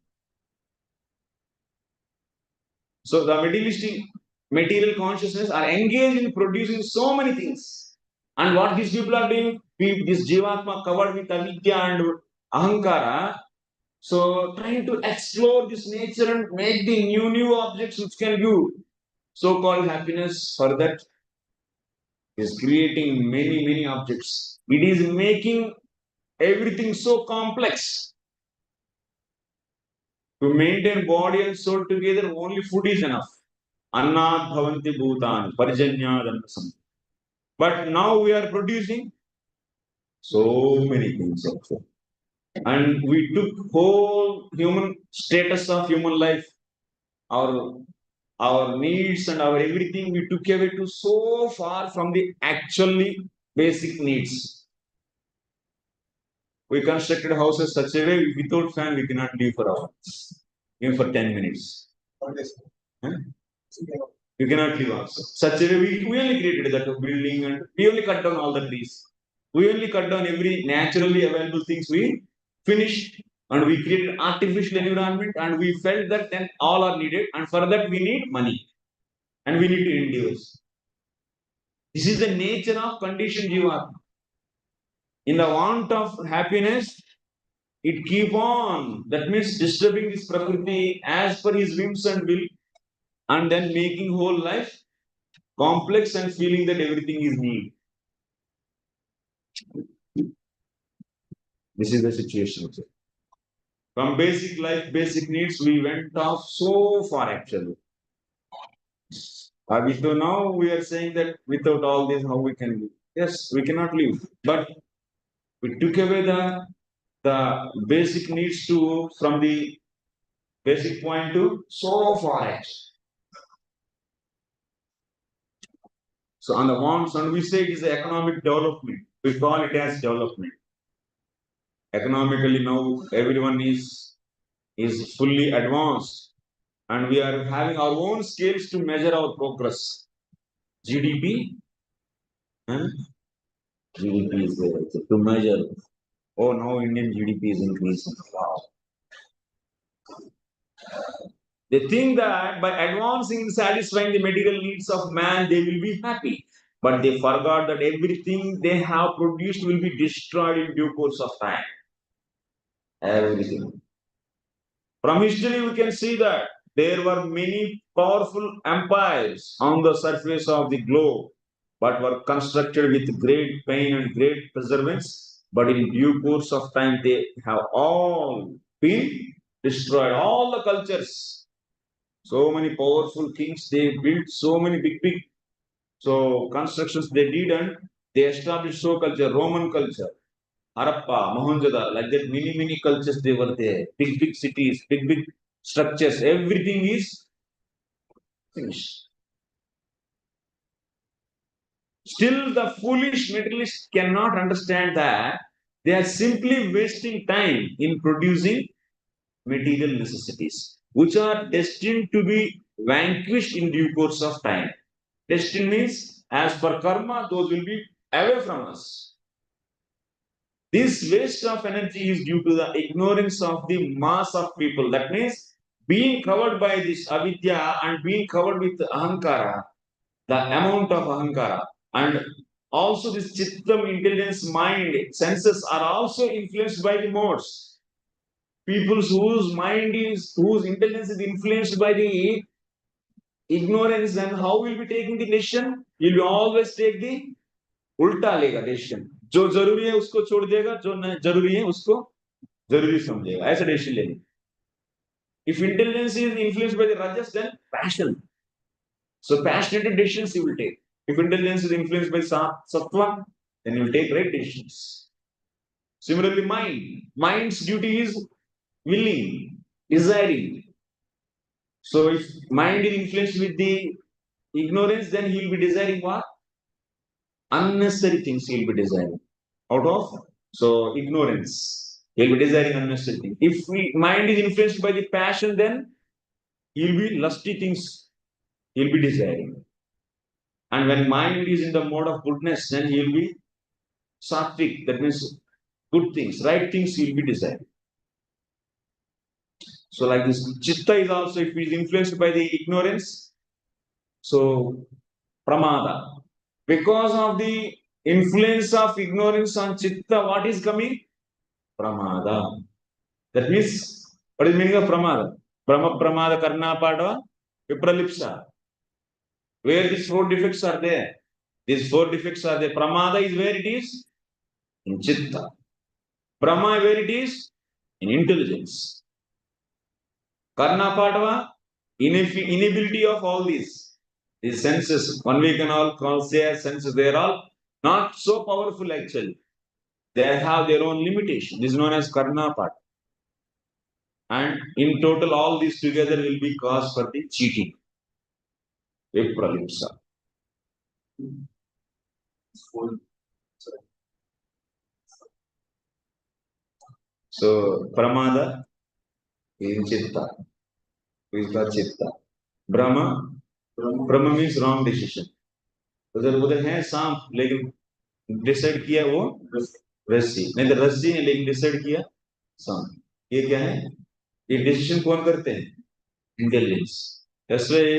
So the material consciousness are engaged in producing so many things. And what these people are doing, this Jivatma covered with avidya and ahankara, so trying to explore this nature and make the new objects which can give so-called happiness. For that is creating many objects. It is making everything so complex. To maintain body and soul together, only food is enough. Annat bhavanti bhutani, parijanyadannasam. But now we are producing so many things also. And we took whole human status of human life, our needs and our everything, we took away to so far from the actually basic needs. We constructed houses such a way, without fan we cannot live for hours, even for 10 minutes. You cannot live also. Such a way we only created that building and we only cut down all the trees. We only cut down every naturally available things we finished, and we created artificial environment, and we felt that then all are needed, and for that we need money and we need to endure. This is the nature of conditioned jiva. In the want of happiness, it keep on. That means disturbing this prakriti as per his whims and will, and then making whole life complex and feeling that everything is need. This is the situation. From basic life, basic needs, we went off so far actually. So now we are saying that without all this, how we can live? Yes, we cannot live. But we took away the basic needs to from the basic point to so far actually. So on the wants, and we say it is economic development. We call it as development. Economically now everyone is fully advanced, and we are having our own scales to measure our progress. GDP, GDP is there to measure. Oh, now Indian GDP is increasing. Wow. They think that by advancing in satisfying the material needs of man, they will be happy. But they forgot that everything they have produced will be destroyed in due course of time. Everything. From history, we can see that there were many powerful empires on the surface of the globe, but were constructed with great pain and great perseverance. But in due course of time, they have all been destroyed. All the cultures, so many powerful kings, they built so many big constructions they did, and they established so culture, Roman culture. Harappa, Mohenjo-daro, like that, many cultures they were there. Big cities, big structures. Everything is finished. Still, the foolish materialists cannot understand that they are simply wasting time in producing material necessities, which are destined to be vanquished in due course of time. Destined means, as per karma, those will be away from us. This waste of energy is due to the ignorance of the mass of people. That means being covered by this avidya and being covered with ahankara, the amount of ahankara, and also this chittam, intelligence, mind, senses are also influenced by the modes. People whose intelligence is influenced by the ignorance, then how will be taking the decision? Will be always take the उल्टा लेगा decision जो जरूरी है उसको छोड़ देगा जो नहीं जरूरी है उसको जरूरी समझेगा ऐसा डिसीजन लेने if intelligence is influenced by the rajas then passion so passionate decisions you will take if intelligence is influenced by sattva then you will take right decisions similarly mind's duty is willing desiring so if mind is influenced with the ignorance then he will be desiring what unnecessary things he will be desiring out of so ignorance he'll be desiring unnecessary things if mind is influenced by the passion then he'll be lusty things he'll be desiring and when mind is in the mode of goodness then he'll be sattvik that means good things right things he'll be desiring so like this chitta is also if he is influenced by the ignorance so pramada because of the influence of ignorance on chitta what is coming pramada that means what is the meaning of pramada brahma pramada karna pada vipralipsa where these four defects are there these four defects are there pramada is where it is in chitta brahma where it is in intelligence karna padava inability of all these senses one we can all call say as senses they are all not so powerful actually they have their own limitation this is known as karna part and in total all these together will be cause for the cheating vipralipsa so pramada is chitta is the chitta brahma brahma means wrong decision उधर है सांप लेकिन decide किया वो रस्सी नहीं तो रस्सी ने लेकिन डिसाइड किया सांप ये क्या है ये डिसीजन कौन करते हैं intelligence that's why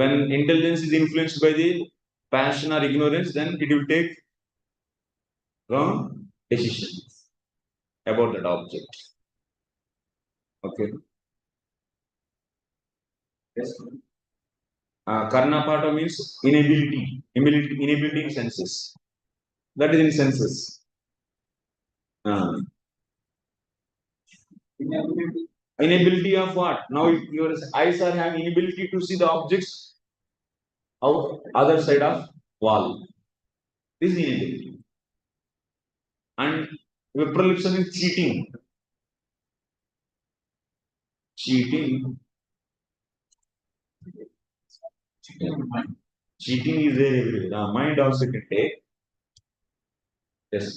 when intelligence is influenced by the passion or ignorance then it will take wrong decisions about that object okay yes karna pata means inability in senses that is in senses inability of what now if your eyes are having inability to see the objects out other side of wall this is inability and vipralipsa is cheating cheating is there everywhere mind also can take yes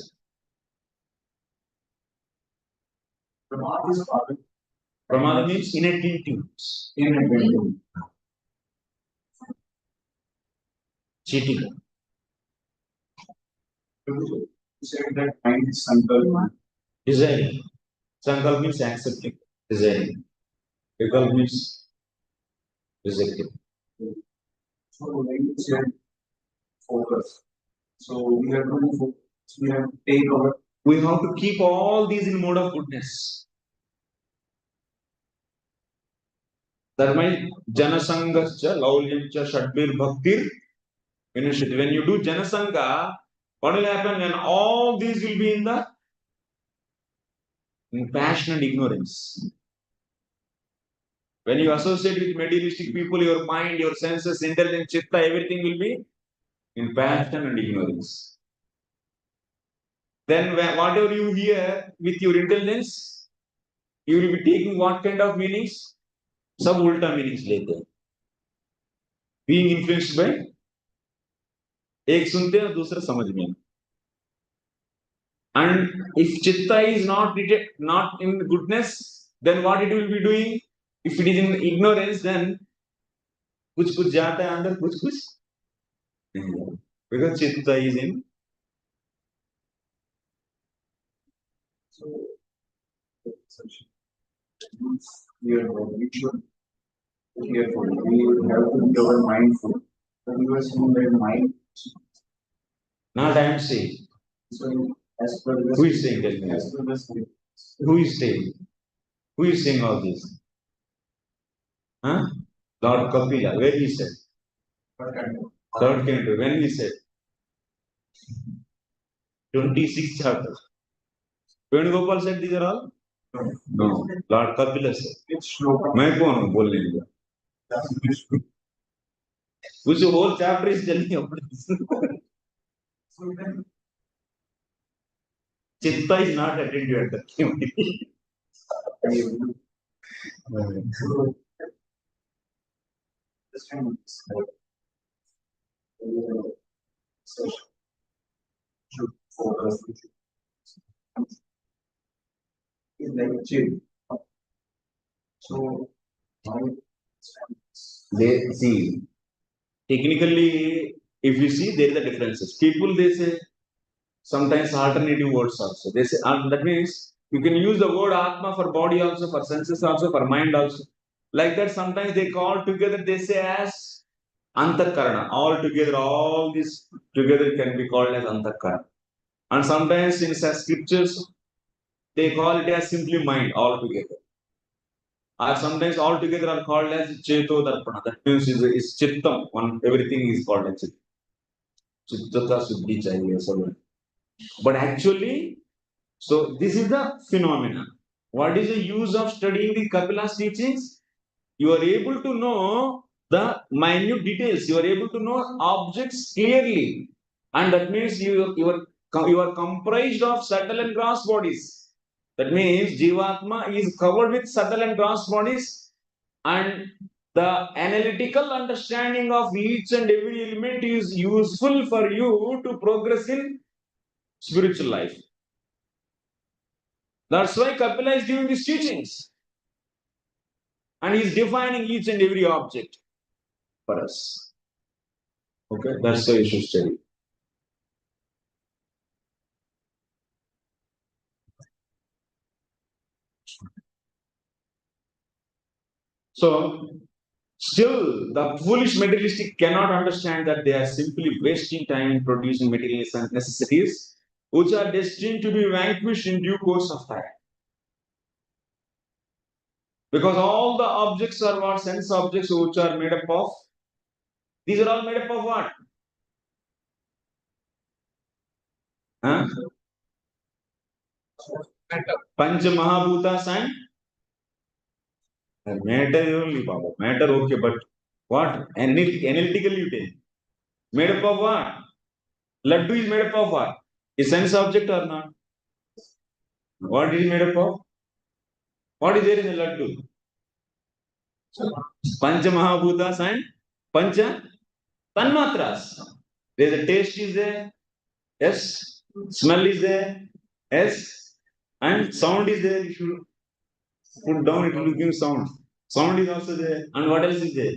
pramada means inattentive cheating said that mind is sankalpa. Desiring. Sankalpa means accepting. Desiring. Vikalpa means rejecting. So when you said focus, so we have to focus, we have to take our We have to keep all these in mode of goodness. That means Janasangascha, Laulyamcha, Shadbir, Bhaktir. When you do Janasanga, what will happen when all these will be in passion and ignorance? When you associate with materialistic people, your mind, your senses, intelligence, chitta, everything will be in passion and ignorance. Then whatever you hear with your intelligence, you will be taking what kind of meanings? Sab ulta meanings later. Being influenced by एक सुनते हैं दूसरा समझ में. And if chitta is not in goodness, then what it will be doing? If it is in ignorance, then कुछ कुछ जाता है अंदर, कुछ कुछ because chitta is in. Here, we should be careful. We have to be our mindful. But you are saying that mind. Not I am saying. So, as per this, who is saying that? As per this, who is saying? Who is saying all this? Huh? Lord Kapila, where he said? Third canto, when he said? 26 chapter. Venugopal said these are all? No. Lord Kapila said. मैं कौन हूँ बोलने लगा? Which whole chapter is telling you about this. Chitta is not attended at the community. Should focus. It's like chill. So, They see. Technically, if you see, there is a differences. People they say sometimes alternative words also. They say that means you can use the word atma for body also, for senses also, for mind also. Like that, sometimes they call together. They say as antakarana. All together, all this together can be called as antakarana. And sometimes in scriptures, they call it as simply mind altogether. Or sometimes all together are called as cheto darpana. That means is chittam. Everything is called as chittam. Chittata suddhi chahiye sabha. But actually, so this is the phenomenon. What is the use of studying the Kapila's teachings? You are able to know the minute details. You are able to know objects clearly, and that means you are comprised of subtle and gross bodies. That means Jivatma is covered with subtle and gross bodies, and the analytical understanding of each and every element is useful for you to progress in spiritual life. That's why Kapila is giving these teachings. And he is defining each and every object for us. Okay, that's why you should study. So, still, the foolish materialistic cannot understand that they are simply wasting time in producing materials and necessities, which are destined to be vanquished in due course of time. Because all the objects are what? Sense objects which are made up of. These are all made up of what? Huh? Pancha Mahabhutas and matter only, Baba. Matter okay, but what? Analytically you tell. Made up of what? Laddu is made up of what? Is sense object or not? What is made up of? What is there in the laddu? Pancha Mahabhutas and Pancha Tanmatras. There is a taste is there. Yes. Smell is there. Yes. And sound is there. If you put down, it will give sound. Sound is also there. And what else is there?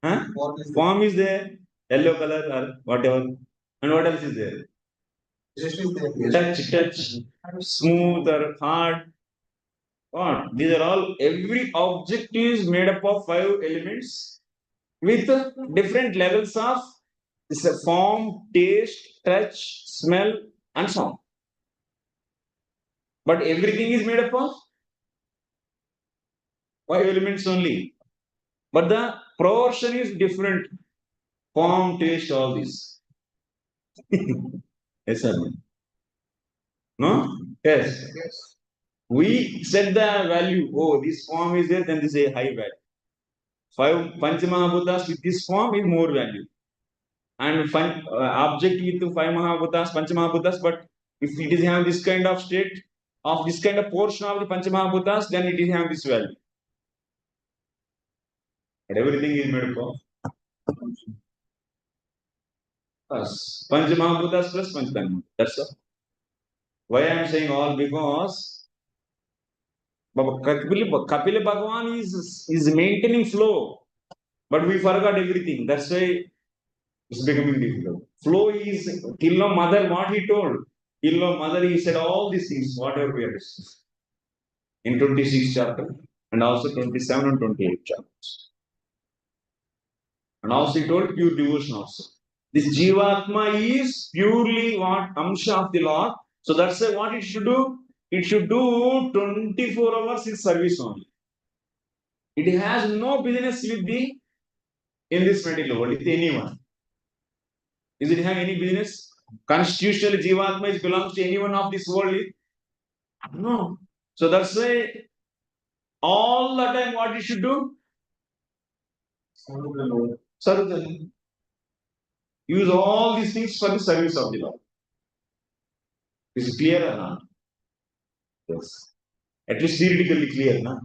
Huh? Form is there. Yellow color or whatever. And what else is there? Touch, smooth or hard. What? These are all, every object is made up of 5 elements with different levels of form, taste, touch, smell, and sound. But everything is made up of 5 elements only. But the proportion is different. Form, taste, all this. Yes or no? No? Yes. We set the value. Oh, this form is there, then this is a high value. 5 Panchamahabhutas with this form is more value. And object with 5 Mahabhutas, Panchamahabhutas, but if it is having this kind of state, of this kind of portion of the Panchamahabhutas, then it is having this value. But everything is made up of us. Panchamahabhutas plus Panchamahabhutas. That's all. Why I am saying all? Because Kapila Bhagavan is maintaining flow, but we forgot everything. That's why it's becoming difficult. Flow is Killo Mother, what he told. Killo Mother, he said all these things, whatever we are discussing. In 26 chapter and also 27 and 28 chapters. And also he told pure devotion also. This Jivatma is purely what? Amsha of the Lord. So that's why what it should do? It should do 24 hours in service only. It has no business with the in this material world with anyone. Is it have any business? Constitutionally, Jivatma belongs to anyone of this world? No. So that's why all the time what you should do? Serve the Lord. Serve the Lord. Use all these things for the service of the Lord. Is it clear or not? Yes. At least theoretically clear, no?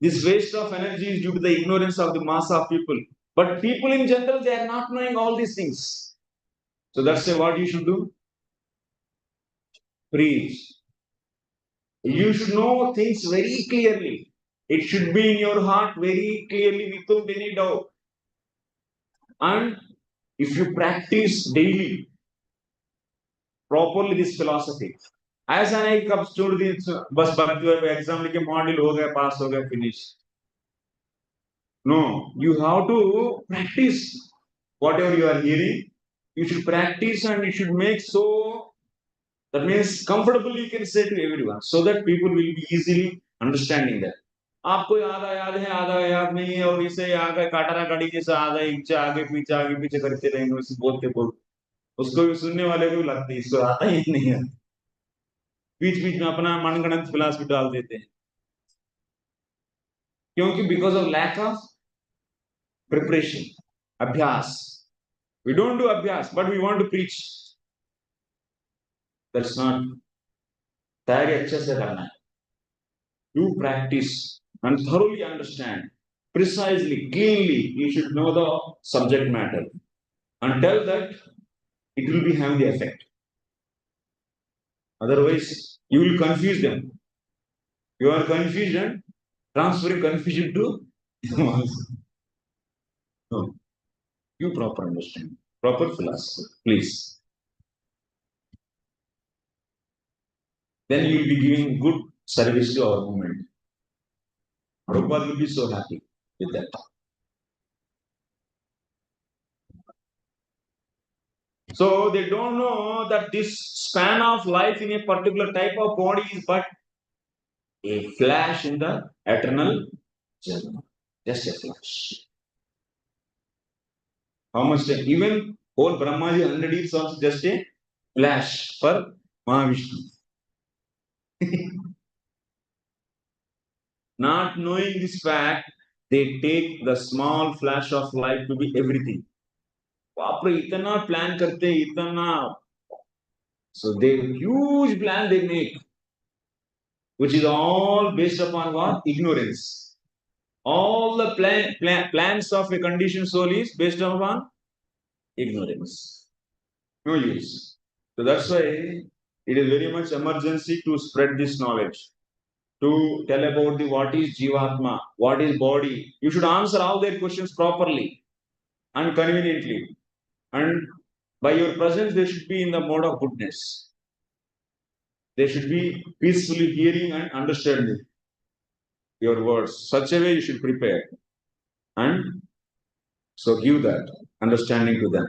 This waste of energy is due to the ignorance of the mass of people. But people in general, they are not knowing all these things. So that's why what you should do? Preach. You should know things very clearly. It should be in your heart very clearly without any doubt. And if you practice daily, properly this philosophy, as I comes to this, bas Bhakti exam like module ho gaya, pass ho gaya, finish. No, you have to practice whatever you are hearing. You should practice and you should make so that means comfortably you can say to everyone so that people will be easily understanding that. आपको याद है आधा याद नहीं है और इसे आगे काटारा काटी जैसा आधा आगे पीछे करते रहेंगे उसे बोलते उसको भी सुनने वाले को लगता है इसको आता ही नहीं है बीच बीच में अपना मनगढ़ंत फिलॉसफी डाल देते हैं क्योंकि because of lack of preparation अभ्यास we don't do abhyas but we want to preach that's not तैयारी अच्छे से करना है you practice and thoroughly understand precisely cleanly you should know the subject matter and tell that it will be having the effect otherwise you will confuse them you are confused and transferring confusion to no you proper understand proper philosophy please then you will be giving good service to our movement Prabhupada will be so happy with that so they don't know that this span of life in a particular type of body is but a flash in the eternal journey just a flash how much time even whole Brahmaji 100 years also just a flash for Mahavishnu not knowing this fact they take the small flash of life to be everything बाप रे इतना plan करते इतना so they huge plan they make which is all based upon what ignorance all the plans of a conditioned soul is based upon ignorance no use so that's why it is very much emergency to spread this knowledge to tell about the what is jivatma what is body you should answer all their questions properly and conveniently and by your presence they should be in the mode of goodness they should be peacefully hearing and understanding your words such a way you should prepare and So give that understanding to them.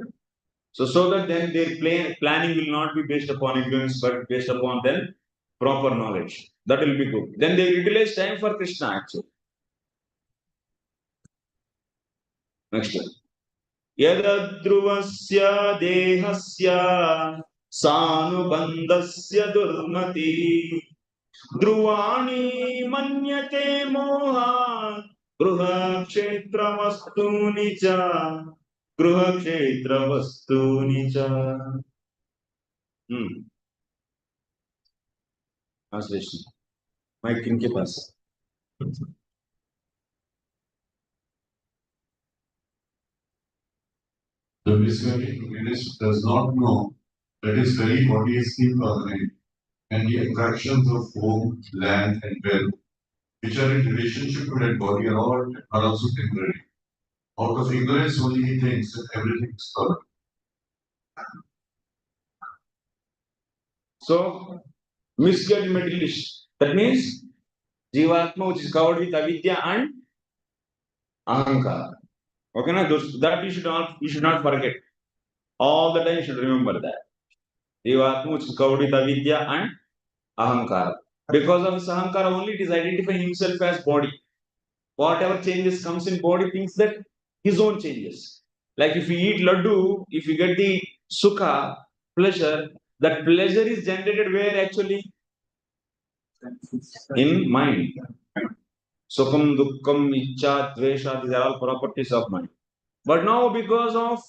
So that then their planning will not be based upon ignorance, but based upon then proper knowledge. That will be good. Then they utilize time for Krishna actually. Next one. Yadadhruvasya dehasya sanubandasya durmati Druvani manyate moha gruha kshetra vastuni cha gruha kshetra vastuni cha. Translation. Mike किनके पास? The visionary communist does not know that his very body is impermanent, and the attractions of home, land, and wealth, which are in relationship to that body, are also temporary. Out of ignorance only he thinks that everything is permanent. So, misguided materialist. That means Jivatma, which is covered with avidya and ahankara. Okay, na? That you should not forget. All the time you should remember that. Jivatma, which is covered with avidya and ahankara. Because of his ahankara only, it is identifying himself as body. Whatever changes comes in body thinks that his own changes. Like if you eat laddu, if you get the sukha, pleasure, that pleasure is generated where actually? In mind. Sukham, dukkam, ichcha, dvesha, these are all properties of mind. But now because of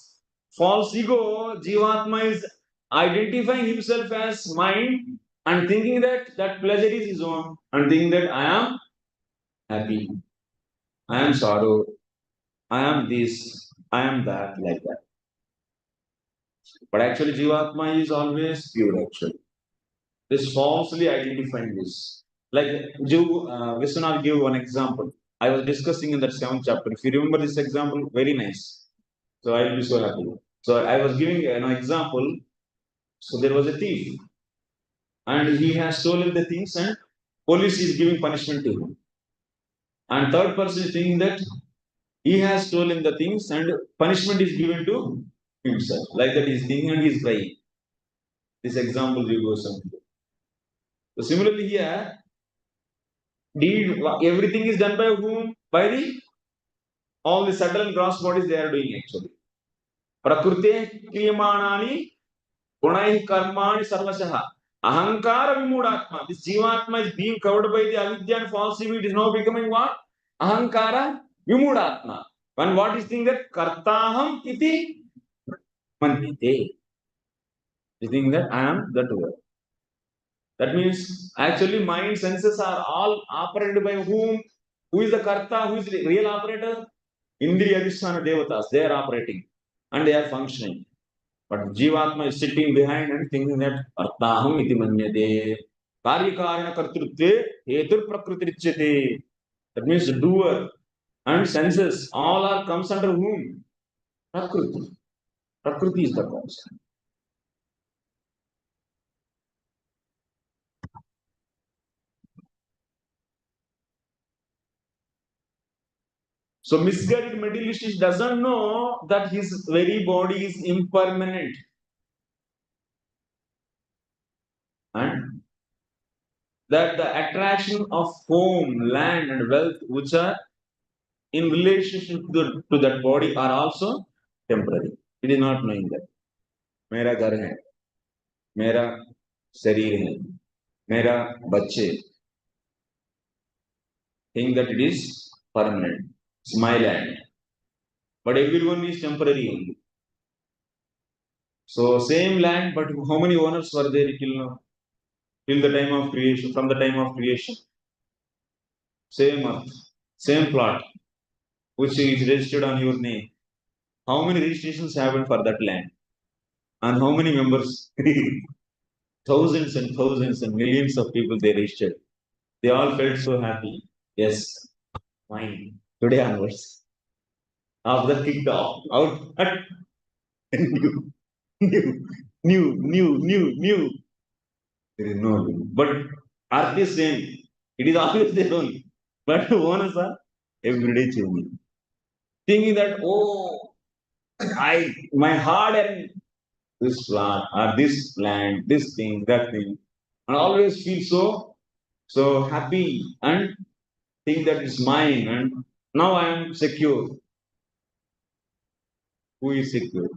false ego, Jivatma is identifying himself as mind and thinking that that pleasure is his own and thinking that I am happy, I am sorrow, I am this, I am that, like that. But actually Jivatma is always pure actually. This falsely identifying this. Like Vishwanath gave one example. I was discussing in that 7th chapter. If you remember this example, very nice. So I will be so happy. So I was giving an example. So there was a thief, and he has stolen the things, and police is giving punishment to him. And third person is thinking that he has stolen the things, and punishment is given to himself. Like that, he is thinking and he is crying. This example will go something. So similarly here, everything is done by whom? By the all the subtle and gross bodies they are doing actually. Prakrute kriyamanani gunai karmani sarvashaha. Ahankara vimudatma. This jivatma is being covered by the avidya and false ego. It is now becoming what? Ahankara vimudatma. And what is thinking that kartaham iti mantite. You think that I am that word. That means actually mind senses are all operated by whom? Who is the karta? Who is the real operator? Indriya Adhisthana Devatas. They are operating and they are functioning. But Jivatma is sitting behind and thinking that Artaham iti manyate. Karyakarana kartrutve hetur prakritirichyate. That means the doer and senses all are comes under whom? Prakriti. Prakriti is the cause. So misguided materialist doesn't know that his very body is impermanent. And that the attraction of home, land, and wealth, which are in relationship to that body, are also temporary. It is not knowing that. मेरा घर है, मेरा शरीर है, मेरा बच्चे. Think that it is permanent. It's my land. But everyone is temporary only. So same land, but how many owners were there till now? Till the time of creation, from the time of creation. Same earth, same plot, which is registered on your name. How many registrations happened for that land? And how many members? Thousands and thousands and millions of people they registered. They all felt so happy. Yes, fine. Today onwards. After kicked off, out, new, new. There is no new. But earth is same. It is always there only. But owners are every day changing. Thinking that, oh, my heart and this plant, this land, this thing, that thing, and always feel so happy and think that it's mine, and now I am secure. Who is secure?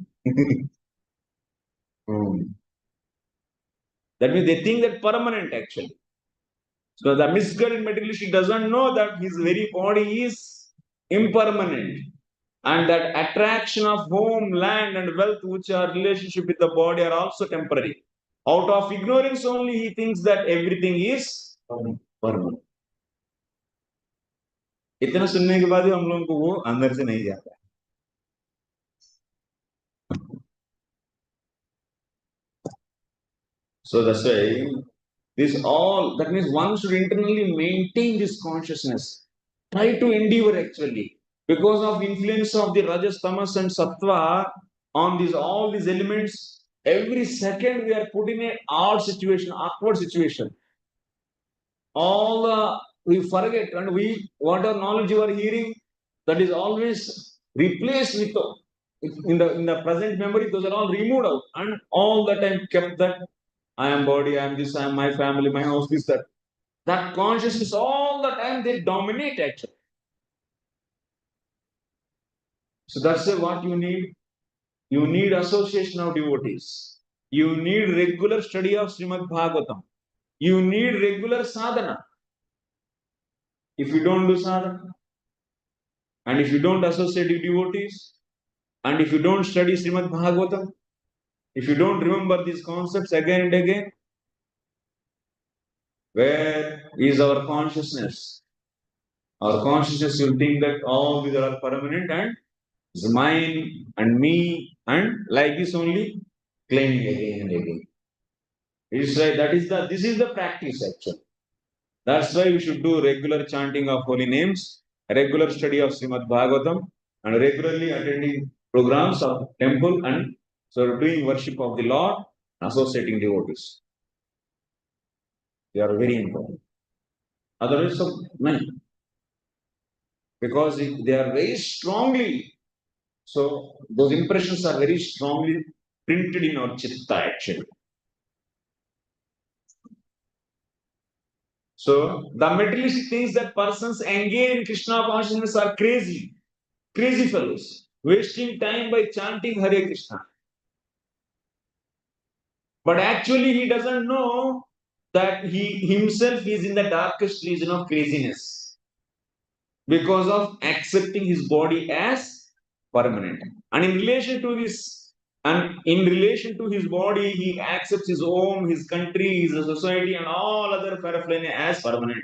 That means they think that permanent actually. So the misguided materialist doesn't know that his very body is impermanent. And that attraction of home, land, and wealth, which are relationship with the body, are also temporary. Out of ignorance only, he thinks that everything is permanent. इतना सुनने के बाद भी हम लोगों को वो अंदर से नहीं जाता. So that's why that means one should internally maintain this consciousness. Try to endeavor actually. Because of influence of the rajas, tamas, and sattva on all these elements, every second we are put in an odd situation, awkward situation. We forget, and whatever knowledge you are hearing, that is always replaced with in the present memory. Those are all removed out, and all the time kept that I am body, I am this, I am my family, my house, this, that. That consciousness all the time they dominate actually. So that's what you need. You need association of devotees. You need regular study of Srimad Bhagavatam. You need regular sadhana. If you don't do sadhana, and if you don't associate with devotees, and if you don't study Srimad Bhagavatam, if you don't remember these concepts again and again, where is our consciousness? Our consciousness will think that all these are permanent and it's mine and me, and like this only claiming again and again. It's right. This is the practice actually. That's why we should do regular chanting of holy names, regular study of Srimad Bhagavatam, and regularly attending programs of temple, and so doing worship of the Lord, associating devotees. They are very important. Otherwise, many. Because they are very strongly, so those impressions are very strongly printed in our chitta actually. So the materialist thinks that persons engaged in Krishna consciousness are crazy fellows, wasting time by chanting Hare Krishna. But actually he doesn't know that he himself is in the darkest region of craziness because of accepting his body as permanent. And in relation to his body, he accepts his home, his country, his society, and all other paraphernalia as permanent.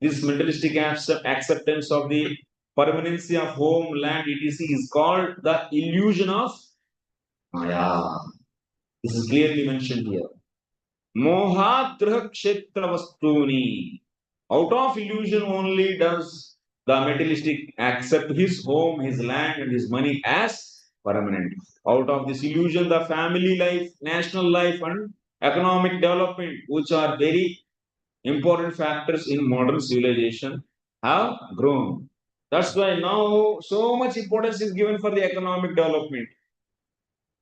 This materialistic acceptance of the permanency of home, land, etc. is called the illusion of Maya. This is clearly mentioned here. Mohat graha kshetra vastuni. Out of illusion only does the materialistic accept his home, his land, and his money as permanent. Out of this illusion, the family life, national life, and economic development, which are very important factors in modern civilization, have grown. That's why now so much importance is given for the economic development.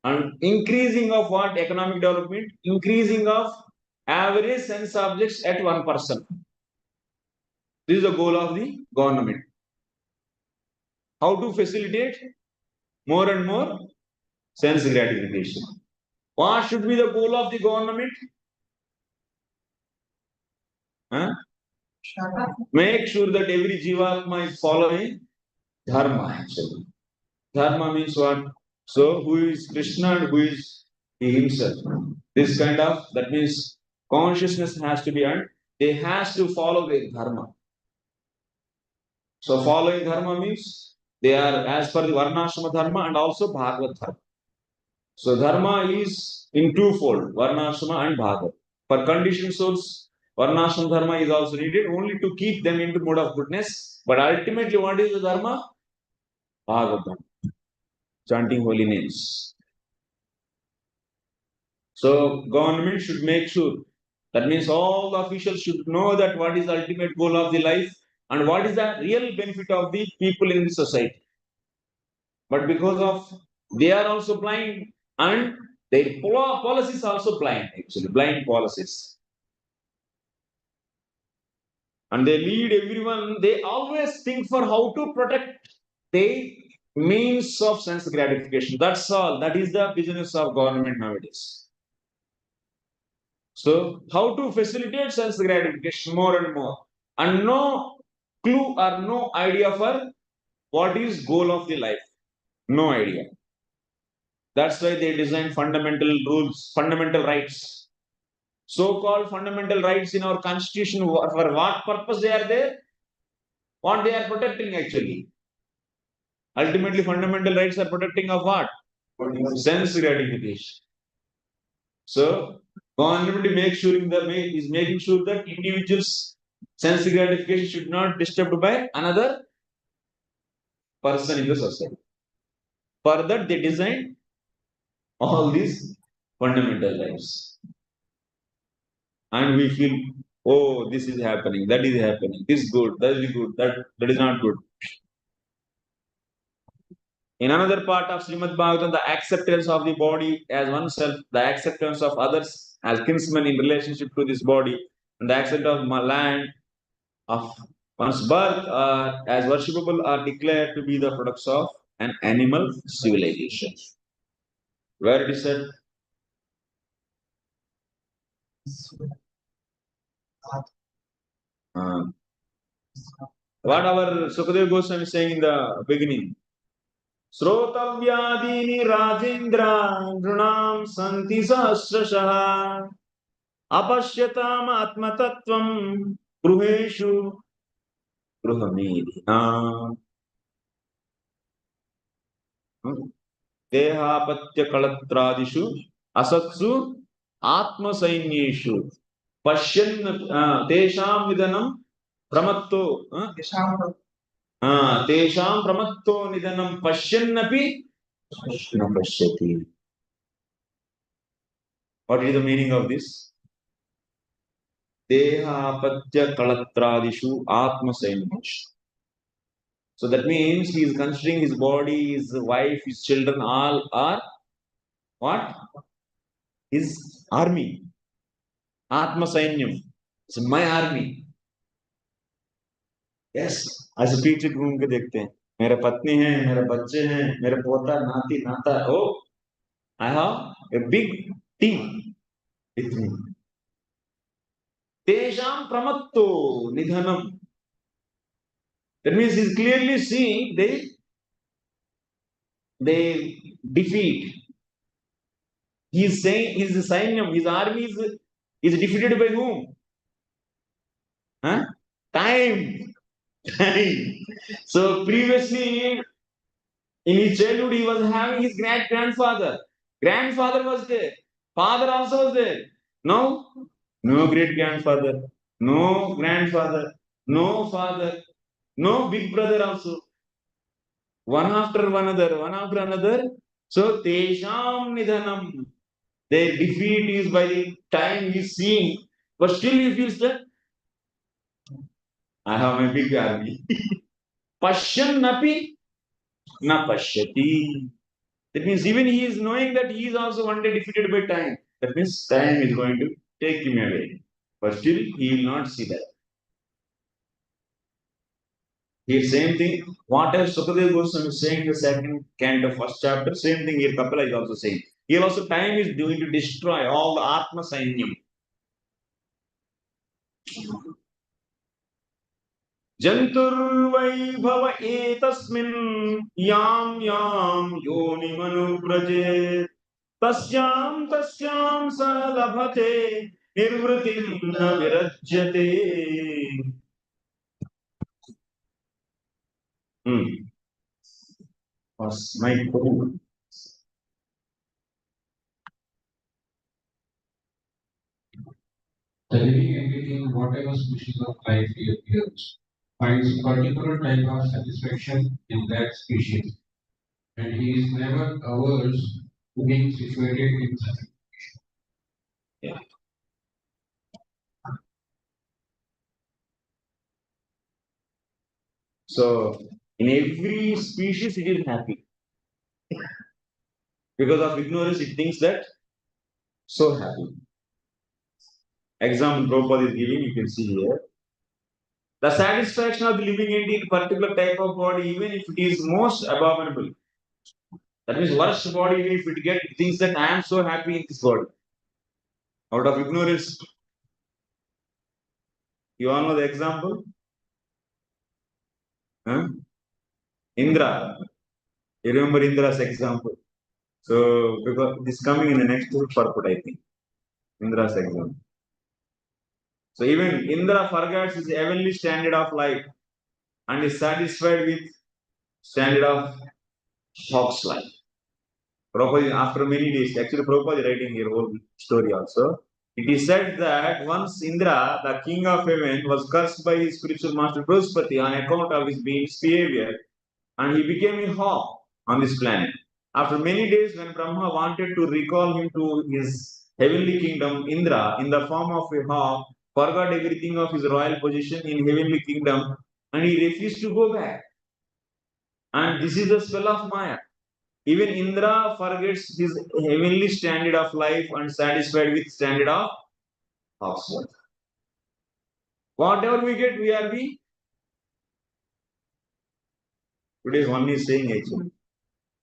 And increasing of what economic development? Increasing of average sense objects at 1%. This is the goal of the government. How to facilitate more and more sense gratification? What should be the goal of the government? Huh? Make sure that every jivatma is following dharma actually. Dharma means what? So who is Krishna and who is he himself? This kind of, that means consciousness has to be earned. They has to follow the dharma. So following dharma means they are as per the varnashrama dharma and also bhagavad dharma. So dharma is in twofold, varnashrama and bhagavad. For conditioned souls, varnashrama dharma is also needed only to keep them into mode of goodness. But ultimately, what is the dharma? Bhagavad dharma. Chanting holy names. So government should make sure. That means all the officials should know that what is the ultimate goal of the life and what is the real benefit of the people in the society. But because of they are also blind and their policies also blind, actually, blind policies. And they lead everyone, they always think for how to protect the means of sense gratification. That's all. That is the business of government nowadays. So, how to facilitate sense gratification more and more, and no clue or no idea for what is goal of the life. No idea. That's why they design fundamental rules, fundamental rights. So-called fundamental rights in our constitution, for what purpose they are there? What they are protecting actually? Ultimately, fundamental rights are protecting of what? Sense gratification. So, government is making sure that individuals' sense gratification should not be disturbed by another person in the society. For that, they design all these fundamental rights. And we feel, oh, this is happening, that is happening, this is good, that is good, that is not good. In another part of Srimad Bhagavatam, the acceptance of the body as oneself, the acceptance of others as kinsmen in relationship to this body, and the acceptance of land, of one's birth as worshipable are declared to be the products of an animal civilization. Where it is said, what our Sukadeva Goswami is saying in the beginning. Srotavyadini Rajendra Nrunam Santi Sahasrashaha Apashyatam Atmatattvam Gruheshu Gruhamedina Dehapatya Kalatradishu Asatsu Atma Sainyeshu Pashyan Tesham Vidanam Pramatto Tesham Pramatto Nidanam Pashyannapi Pashyati. What is the meaning of this? Dehapatya Kalatradishu Atma Sainyeshu. So that means he is considering his body, his wife, his children, all are what? His army. Atma Sainyam. It's my army. Yes. ऐसे पीछे घूम के देखते हैं, मेरा पत्नी है, मेरे बच्चे हैं, मेरे पोता नाती नाता. Oh, I have a big team with me. Tesham pramatto nidhanam. That means he's clearly seeing they defeat. He is saying his sainyam, his army is defeated by whom? Huh? Time. Time. So previously in his childhood he was having his grandfather. Grandfather was there. Father also was there. No, no great grandfather, no grandfather, no father, no big brother also. One after one another, one after another. So Tesham Nidhanam. Their defeat is by the time he's seeing, but still he feels that I have my big army. Pashyan napi na pashyati. That means even he is knowing that he is also one day defeated by time. That means time is going to take him away. But still he will not see that. Here same thing, whatever Sukadeva Goswami is saying in the second canto, first chapter, same thing here Kapila is also saying. Here also time is going to destroy all the Atma Sainyam. Jantur Vaibhava etasmin yam yam yoni manupraje tasyam salabhate nirvritim na virajyate. Was my code. The living entity in whatever species of life he appears finds a particular type of satisfaction in that species, and he is never averse to being situated in such. Yeah. So in every species it is happy. Because of ignorance, it thinks that so happy. Example Prabhupada is giving, you can see here. The satisfaction of the living entity in particular type of body, even if it is most abominable. That means worst body, even if it gets thinks that I am so happy in this body. Out of ignorance. You all know the example? Huh? Indra. You remember Indra's example? So, because this coming in the next purport, I think. Indra's example. So, even Indra forgets his heavenly standard of life and is satisfied with standard of Hawk's life. Prabhupada, after many days, actually Prabhupada is writing here whole story also. It is said that once Indra, the king of heaven, was cursed by his spiritual master Brihaspati on account of his behavior, and he became a hawk on this planet. After many days, when Brahma wanted to recall him to his heavenly kingdom, Indra, in the form of a hawk, forgot everything of his royal position in heavenly kingdom, and he refused to go back. And this is the spell of Maya. Even Indra forgets his heavenly standard of life and satisfied with standard of household. Whatever we get, we are the. Today one is saying actually.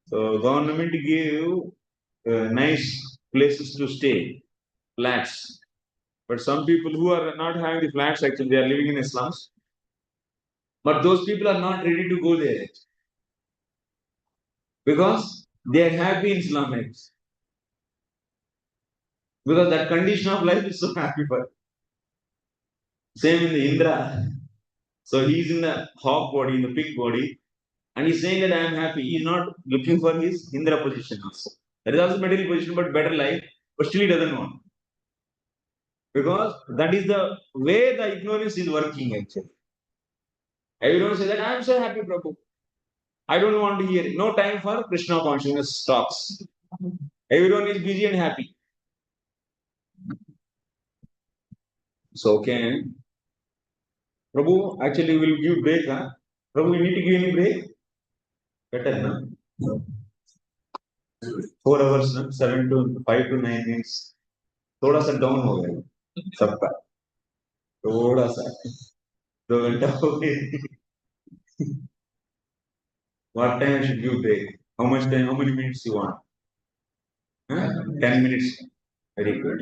So government give nice places to stay, flats. But some people who are not having the flats, actually, they are living in the slums. But those people are not ready to go there because they are happy in slum. Because that condition of life is so happy for them. Same in the Indra. So he's in the hawk body, in the pig body, and he's saying that I am happy. He's not looking for his Indra position also. That is also material position, but better life, but still he doesn't want. Because that is the way the ignorance is working actually. Everyone say that I am so happy, Prabhu. I don't want to hear. No time for Krishna consciousness talks. Everyone is busy and happy. So okay. Prabhu, actually we will give break, huh? Prabhu, we need to give any break? Better, no? 4 hours, no? 7 to 5 to 9 minutes. थोड़ा सा down हो गया सबका थोड़ा सा 2 घंटा हो गया what time should you take how much time how many minutes you want 10 minutes very good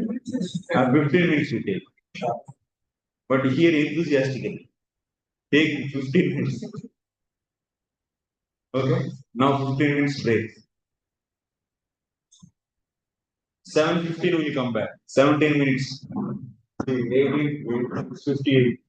15 minutes you take but here enthusiastically take 15 minutes okay now 15 minutes break 7:15 will come back 17 minutes 18 58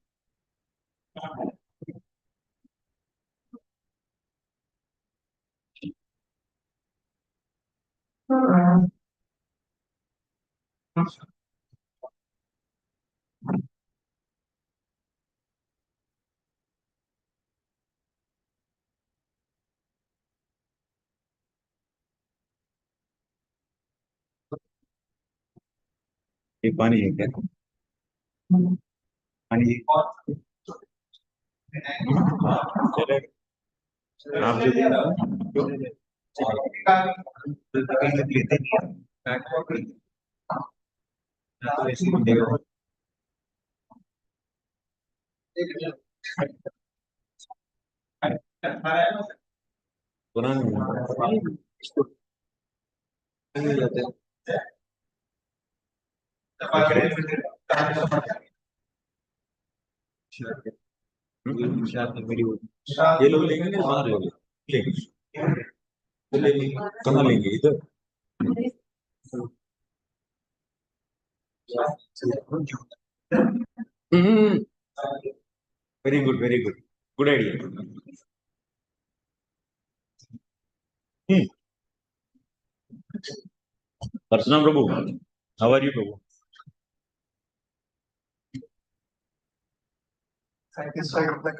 ये पानी है क्या पानी आप जो लेते ये लोग लेंगे ना बाहर लोग लेंगे कहाँ लेंगे इधर very good good idea Archana Prabhu how are you Prabhu Satisfied with the